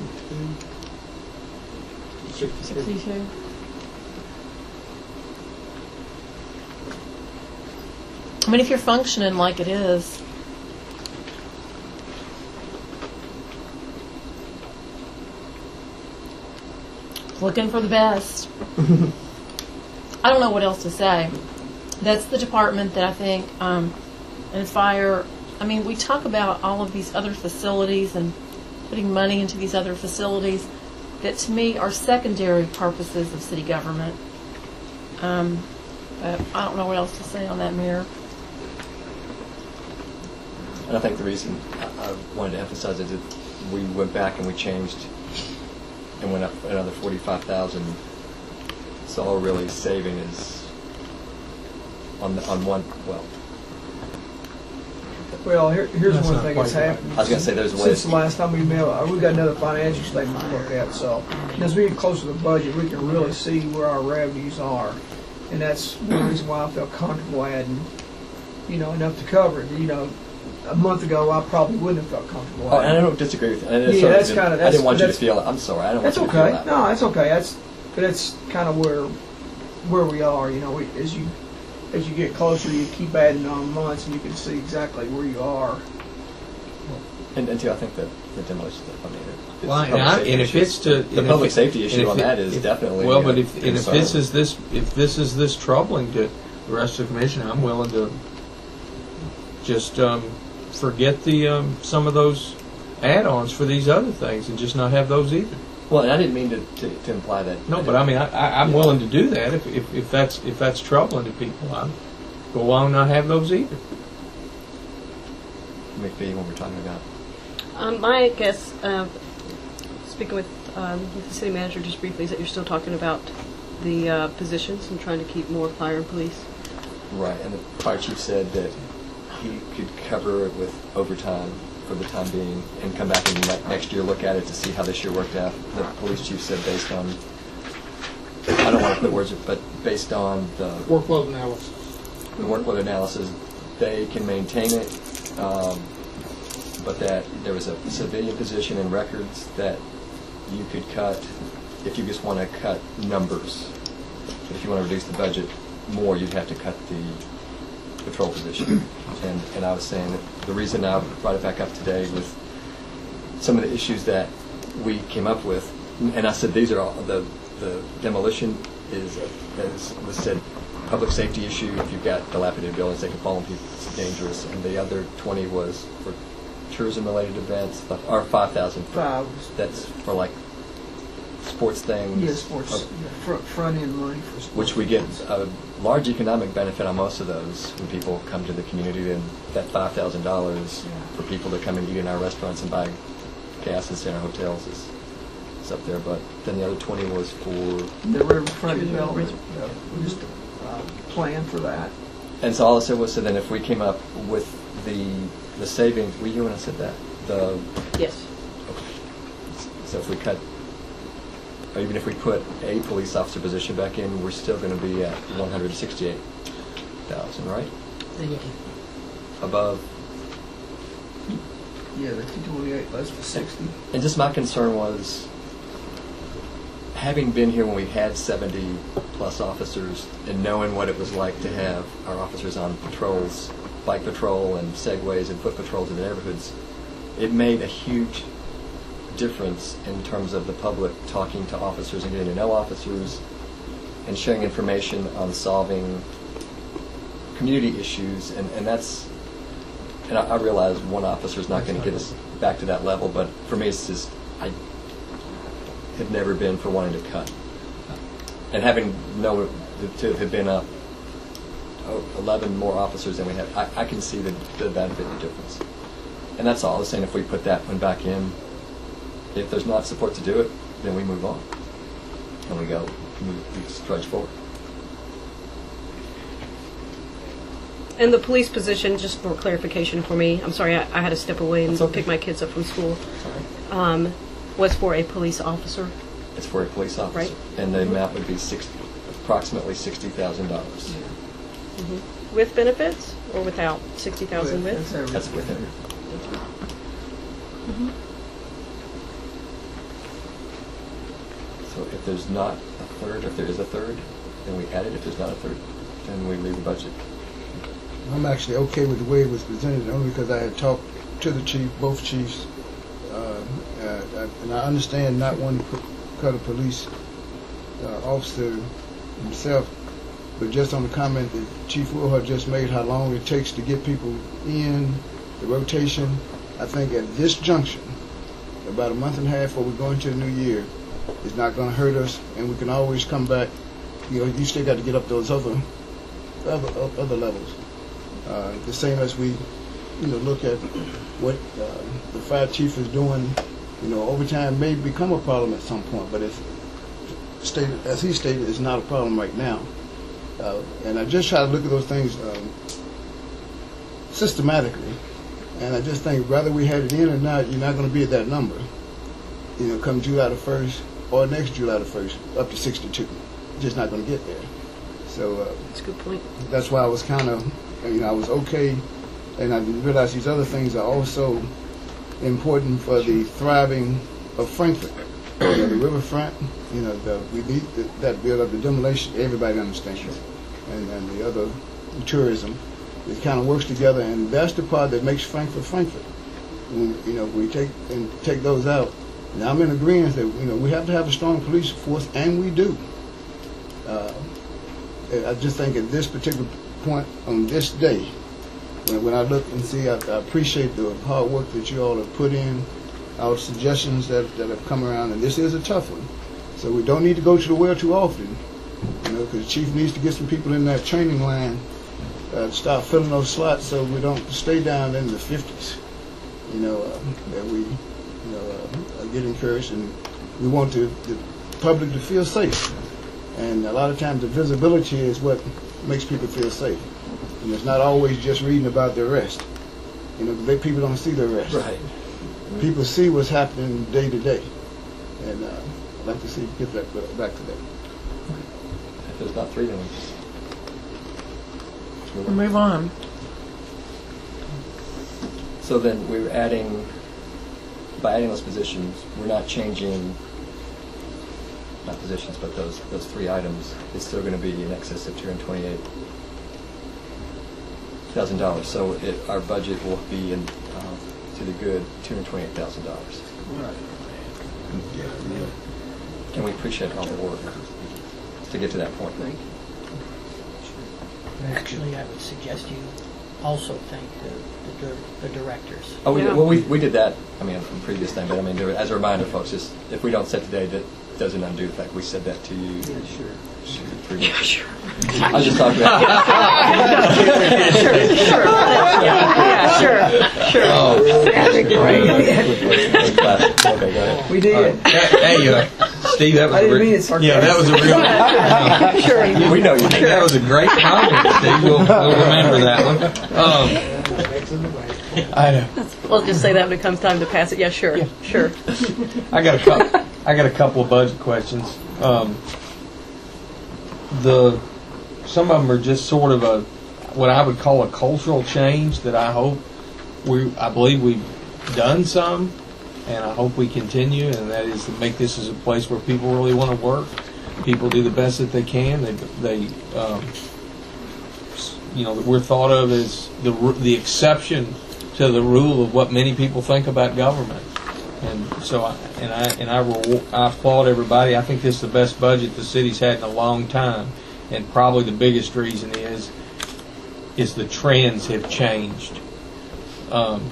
62. I mean, if you're functioning like it is, looking for the best. I don't know what else to say. That's the department that I think, and fire, I mean, we talk about all of these other facilities and putting money into these other facilities that to me are secondary purposes of city government. But I don't know what else to say on that, Mayor. And I think the reason I wanted to emphasize is that we went back and we changed and went up another 45,000. So all we're really saving is on one. Well, here's That's one not thing that's quite right. happened. I was going to say there's a way. Since the last time we met, we've got another financial statement to look at, so as we get closer to the budget, we can really see where our revenues are. And that's one reason why I felt comfortable adding, enough to cover it. A month ago, I probably wouldn't have felt comfortable Oh, adding. and I don't disagree with you. And Yeah, that's kind of. I didn't want you to feel. I'm sorry. I don't want That's you to feel okay. that. No, that's okay. That's kind of where we are. As you get closer, you keep adding on months, and you can see exactly where you are. And too, I think that the demolition stuff. I mean, it's Well, public safety and if issue. it's to the public safety issue on that is definitely well, but if concern. this is this troubling to the rest of the commission, I'm willing to just forget the some of those add-ons for these other things and just not have those either. Well, and I didn't mean to imply that. No, but I mean I'm willing to do that if that's troubling to people. I'll go on and not have those either. McPhee, when we're talking about. My guess, speaking with the city manager just briefly, is that you're still talking about the positions and trying to keep more fire and police. Right, and the fire chief said that he could cover it with overtime for the time being and come back and next year look at it to see how this year worked out. The police chief said based on, I don't want to put words, but based on the Workload analysis. the workload analysis, they can maintain it, but that there was a civilian position in records that you could cut if you just want to cut numbers. But if you want to reduce the budget more, you'd have to cut the patrol position. And I was saying that the reason I brought it back up today was some of the issues that we came up with. And I said these are all, the demolition is, as was said, public safety issue. If you've got dilapidated buildings, they can fall on people, it's dangerous. And the other 20 was for tourism-related events, or 5,000. That's for like sports things. Yeah, sports, front-end money for sports. Which we get a large economic benefit on most of those when people come to the community. And that $5,000 for people to come and eat in our restaurants and buy gas and stay in our hotels is up there. But then the other 20 was for the riverfront development. We just plan for that. And so all I said was, so then if we came up with the savings, were you when I said that? Yes. Okay. So if we cut, or even if we put a police officer position back in, we're still going to be at 168,000, right? Above. Yeah, the 228 less for 60. And just my concern was, having been here when we had 70 plus officers and knowing what it was like to have our officers on patrols, bike patrol and segways and foot patrols in the neighborhoods, it made a huge difference in terms of the public talking to officers and getting to know officers and sharing information on solving community issues. And that's, and I realize one officer is not going to get us back to that level, but for me it's just, I have never been for wanting to cut. And having known to have been up 11 more officers than we have, I can see the benefit and the difference. And that's all. I was saying if we put that one back in, if there's not support to do it, then we move on. And we trudge forward. And the police position, just for clarification for me, I'm sorry, I had to step away and pick my kids up from school. Was for a police officer? It's for a police officer. Right. And the amount would be approximately $60,000. Mm-hmm. With benefits or without? 60,000 with? That's with it. Mm-hmm. So if there's not a third, if there is a third, then we add it. If there's not a third, then we leave the budget. I'm actually okay with the way it was presented, only because I had talked to the chief, both chiefs, and I understand not wanting to cut a police officer himself, but just on the comment that Chief Wilhart just made, how long it takes to get people in, the rotation, I think at this junction, about a month and a half before we go into the new year, is not going to hurt us, and we can always come back. You know, you still got to get up those other levels. The same as we, look at what the fire chief is doing. Overtime may become a problem at some point, but as he stated, it's not a problem right now. And I just try to look at those things systematically. And I just think whether we had it in or not, you're not going to be at that number. Come July the 1st or next July the 1st, up to 62. You're just not going to get there. So that's a good point. That's why I was kind of, I was okay, and I realized these other things are also important for the thriving of Frankfort. The riverfront, we need that build up, the demolition, everybody understands, and the other tourism. It kind of works together, and that's the part that makes Frankfort Frankfort. We take those out. Now I'm in agreement that we have to have a strong police force, and we do. I just think at this particular point on this day, when I look and see, I appreciate the hard work that you all have put in, our suggestions that have come around, and this is a tough one. So we don't need to go to the well too often, because the chief needs to get some people in that training line to start filling those slots so we don't stay down in the 50s. That we get encouraged, and we want the public to feel safe. And a lot of times the visibility is what makes people feel safe. And it's not always just reading about the arrest. People don't see the arrest. Right. People see what's happening day to day. And I'd like to see get that back to that. If there's not three, then we'll move on. So then we're adding, by adding those positions, we're not changing not positions, but those three items, is still going to be in excess of $228,000. So our budget will be in to the good $228,000. And we appreciate all the work to get to that point. Thank you. Actually, I would suggest you also thank the directors. Oh, Yeah. well, we did that, I mean, from previous time, but I mean, as a reminder, folks, just, if we don't set today, that doesn't undo the fact we said that to you. Yeah, sure. 3 weeks. Yeah, sure. I was just talking about. Sure. Oh, okay, go ahead. We did. Hey, Steve, that was I didn't a mean it yeah, that was a real. Sure. We know you did. That was a great comment, Steve. We'll remember that one. I know. We'll just say that when it comes time to pass it. Yeah, sure. Sure. I got a couple of budget questions. Some of them are just sort of what I would call a cultural change that I believe we've done some, and I hope we continue, and that is to make this as a place where people really want to work. People do the best that they can. They that we're thought of as the exception to the rule of what many people think about government. And so, I applaud everybody. I think this is the best budget the city's had in a long time, and probably the biggest reason is the trends have changed.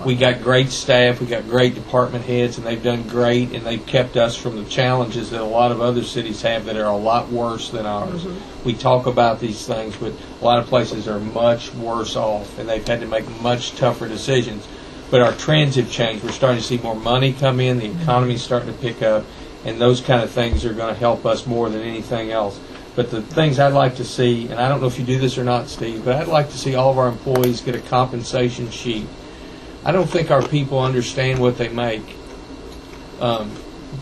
We got great staff, we got great department heads, and they've done great, and they've kept us from the challenges that a lot of other cities have that are a lot worse than ours. Mm-hmm. We talk about these things, but a lot of places are much worse off, and they've had to make much tougher decisions. But our trends have changed. We're starting to see more money come in, the economy's starting to pick up, and those kind of things are going to help us more than anything else. But the things I'd like to see, and I don't know if you do this or not, Steve, but I'd like to see all of our employees get a compensation sheet. I don't think our people understand what they make.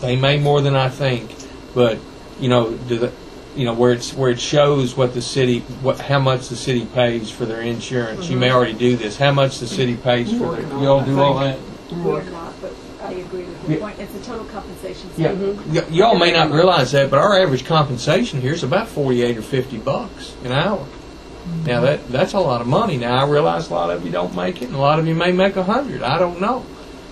They make more than I think, but where it shows what the city, how much the city pays for their insurance. Mm-hmm. You may already do this. How much the city pays for their. You all do all that. We're not, but I agree with your point. It's a total compensation. Yeah. Mm-hmm. Y'all may not realize that, but our average compensation here is about $48 or $50 an hour. Mm-hmm. Now that's a lot of money. Now I realize a lot of you don't make it, and a lot of you may make $100. I don't know,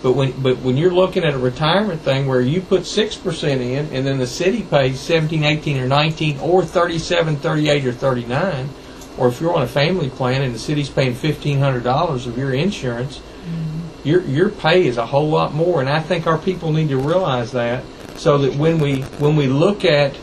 but when you're looking at a retirement thing where you put 6% in, and then the city pays 17, 18, or 19, or 37, 38, or 39, or if you're on a family plan and the city's paying $1,500 of your insurance, mm-hmm. your pay is a whole lot more, and I think our people need to realize that, so that when we look at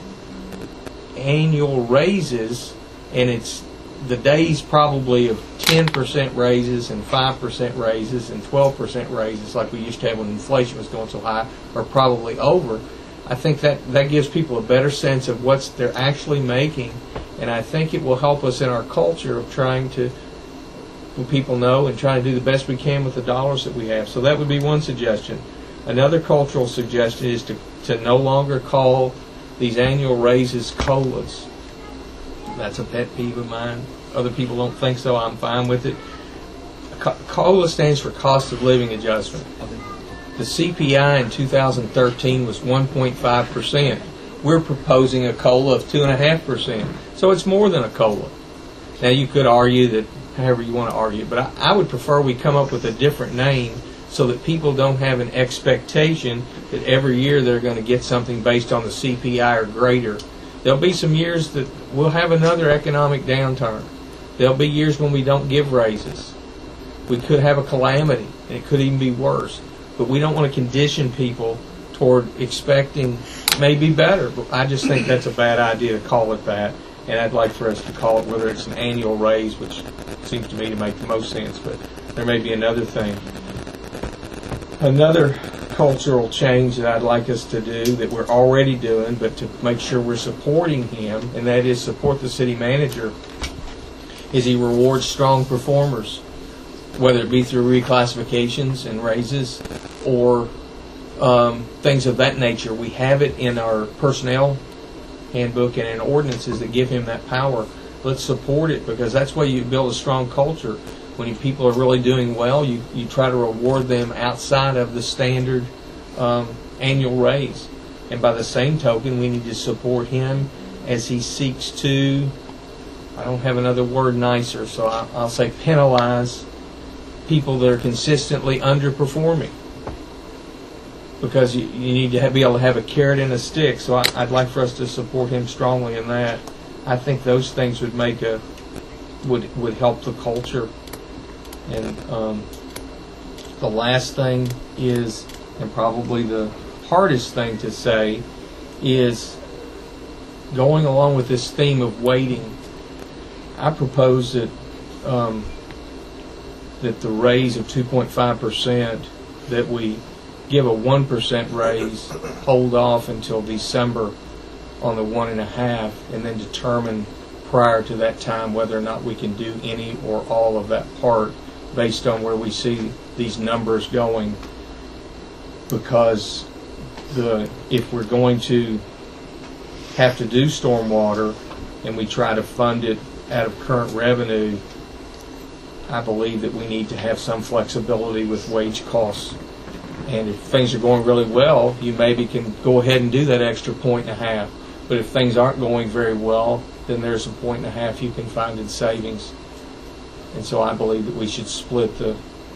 annual raises, and it's the days probably of 10% raises and 5% raises and 12% raises like we used to have when inflation was going so high are probably over. I think that gives people a better sense of what they're actually making, and I think it will help us in our culture of trying to let people know and trying to do the best we can with the dollars that we have. So that would be one suggestion. Another cultural suggestion is to no longer call these annual raises COLAs. That's a pet peeve of mine. Other people don't think so. I'm fine with it. COLA stands for cost of living adjustment. The CPI in 2013 was 1.5%. We're proposing a COLA of 2.5%. So it's more than a COLA. Now you could argue that however you want to argue, but I would prefer we come up with a different name so that people don't have an expectation that every year they're going to get something based on the CPI or greater. There'll be some years that we'll have another economic downturn. There'll be years when we don't give raises. We could have a calamity, and it could even be worse. But we don't want to condition people toward expecting maybe better. But I just think that's a bad idea to call it that. And I'd like for us to call it, whether it's an annual raise, which seems to me to make the most sense, but there may be another thing. Another cultural change that I'd like us to do that we're already doing, but to make sure we're supporting him, and that is support the city manager, is he rewards strong performers, whether it be through reclassifications and raises or things of that nature. We have it in our personnel handbook and in ordinances that give him that power. Let's support it, because that's why you build a strong culture. When people are really doing well, you try to reward them outside of the standard annual raise. And by the same token, we need to support him as he seeks to, I don't have another word nicer, so I'll say penalize people that are consistently underperforming. Because you need to be able to have a carrot and a stick, so I'd like for us to support him strongly in that. I think those things would make would help the culture. And the last thing is, and probably the hardest thing to say, is going along with this theme of waiting. I propose that that the raise of 2.5%, that we give a 1% raise, hold off until December on the 1.5%, and then determine prior to that time whether or not we can do any or all of that part based on where we see these numbers going. Because if we're going to have to do stormwater and we try to fund it out of current revenue, I believe that we need to have some flexibility with wage costs. And if things are going really well, you maybe can go ahead and do that extra 1.5. But if things aren't going very well, then there's a 1.5 you can find in savings. And so I believe that we should split the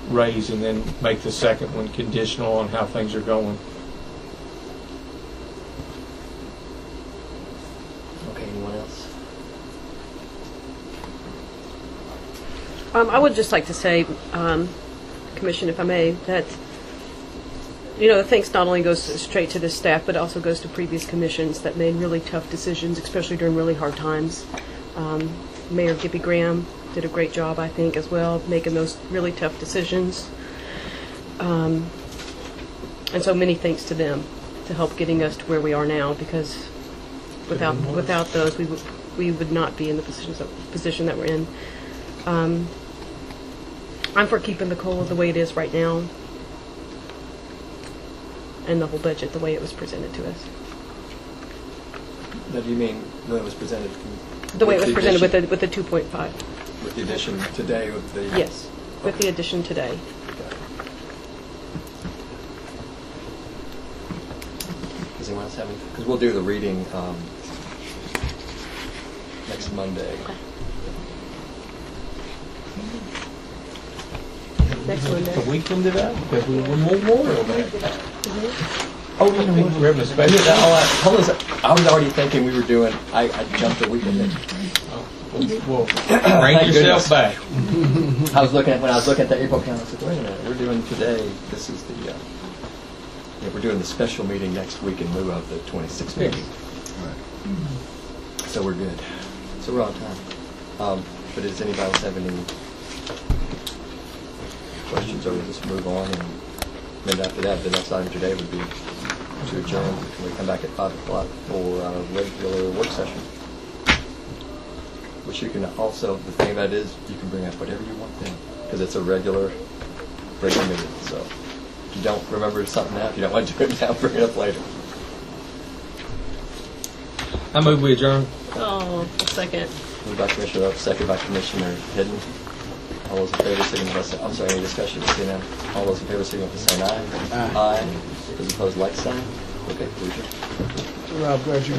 raise and then make the second one conditional on how things are going. Okay, anyone else? I would just like to say, Commission, if I may, that the thanks not only goes straight to this staff, but also goes to previous commissions that made really tough decisions, especially during really hard times. Mayor Gibby Graham did a great job, I think, as well, making those really tough decisions. And so many thanks to them to help getting us to where we are now, because without those, we would not be in the position that we're in. I'm for keeping the COLA the way it is right now, and the whole budget the way it was presented to us. Now, do you mean the way it was presented? The way it was presented with the 2.5. With the addition today? Yes, with the addition today. Does anyone else have any? Because we'll do the reading next Monday. Okay. Next Monday. A week into that, because we were Memorial Day. Oh, we're having a special. I was already thinking we were doing. I jumped a week in there. Well, bring yourself back. When I was looking at the April calendar, I said, wait a minute, we're doing today. This is the. We're doing the special meeting next week in lieu of the 26th meeting. So we're good. So we're on time. But does anybody else have any questions, or we'll just move on? And then after that, the next item today would be to adjourn. Can we come back at 5 o'clock for our regular work session? Which you can also, the thing about it is, you can bring up whatever you want then, because it's a regular meeting. So if you don't remember something now, if you don't want to do it now, bring it up later. I move we adjourn. Oh, a second. Moved by Commissioner Oak, second by Commissioner Hidden. All those in favor, signify by saying, I'm sorry, any discussion? All those in favor, signify by saying aye. Aye. Those opposed, like sign. Okay, please. Rob, glad you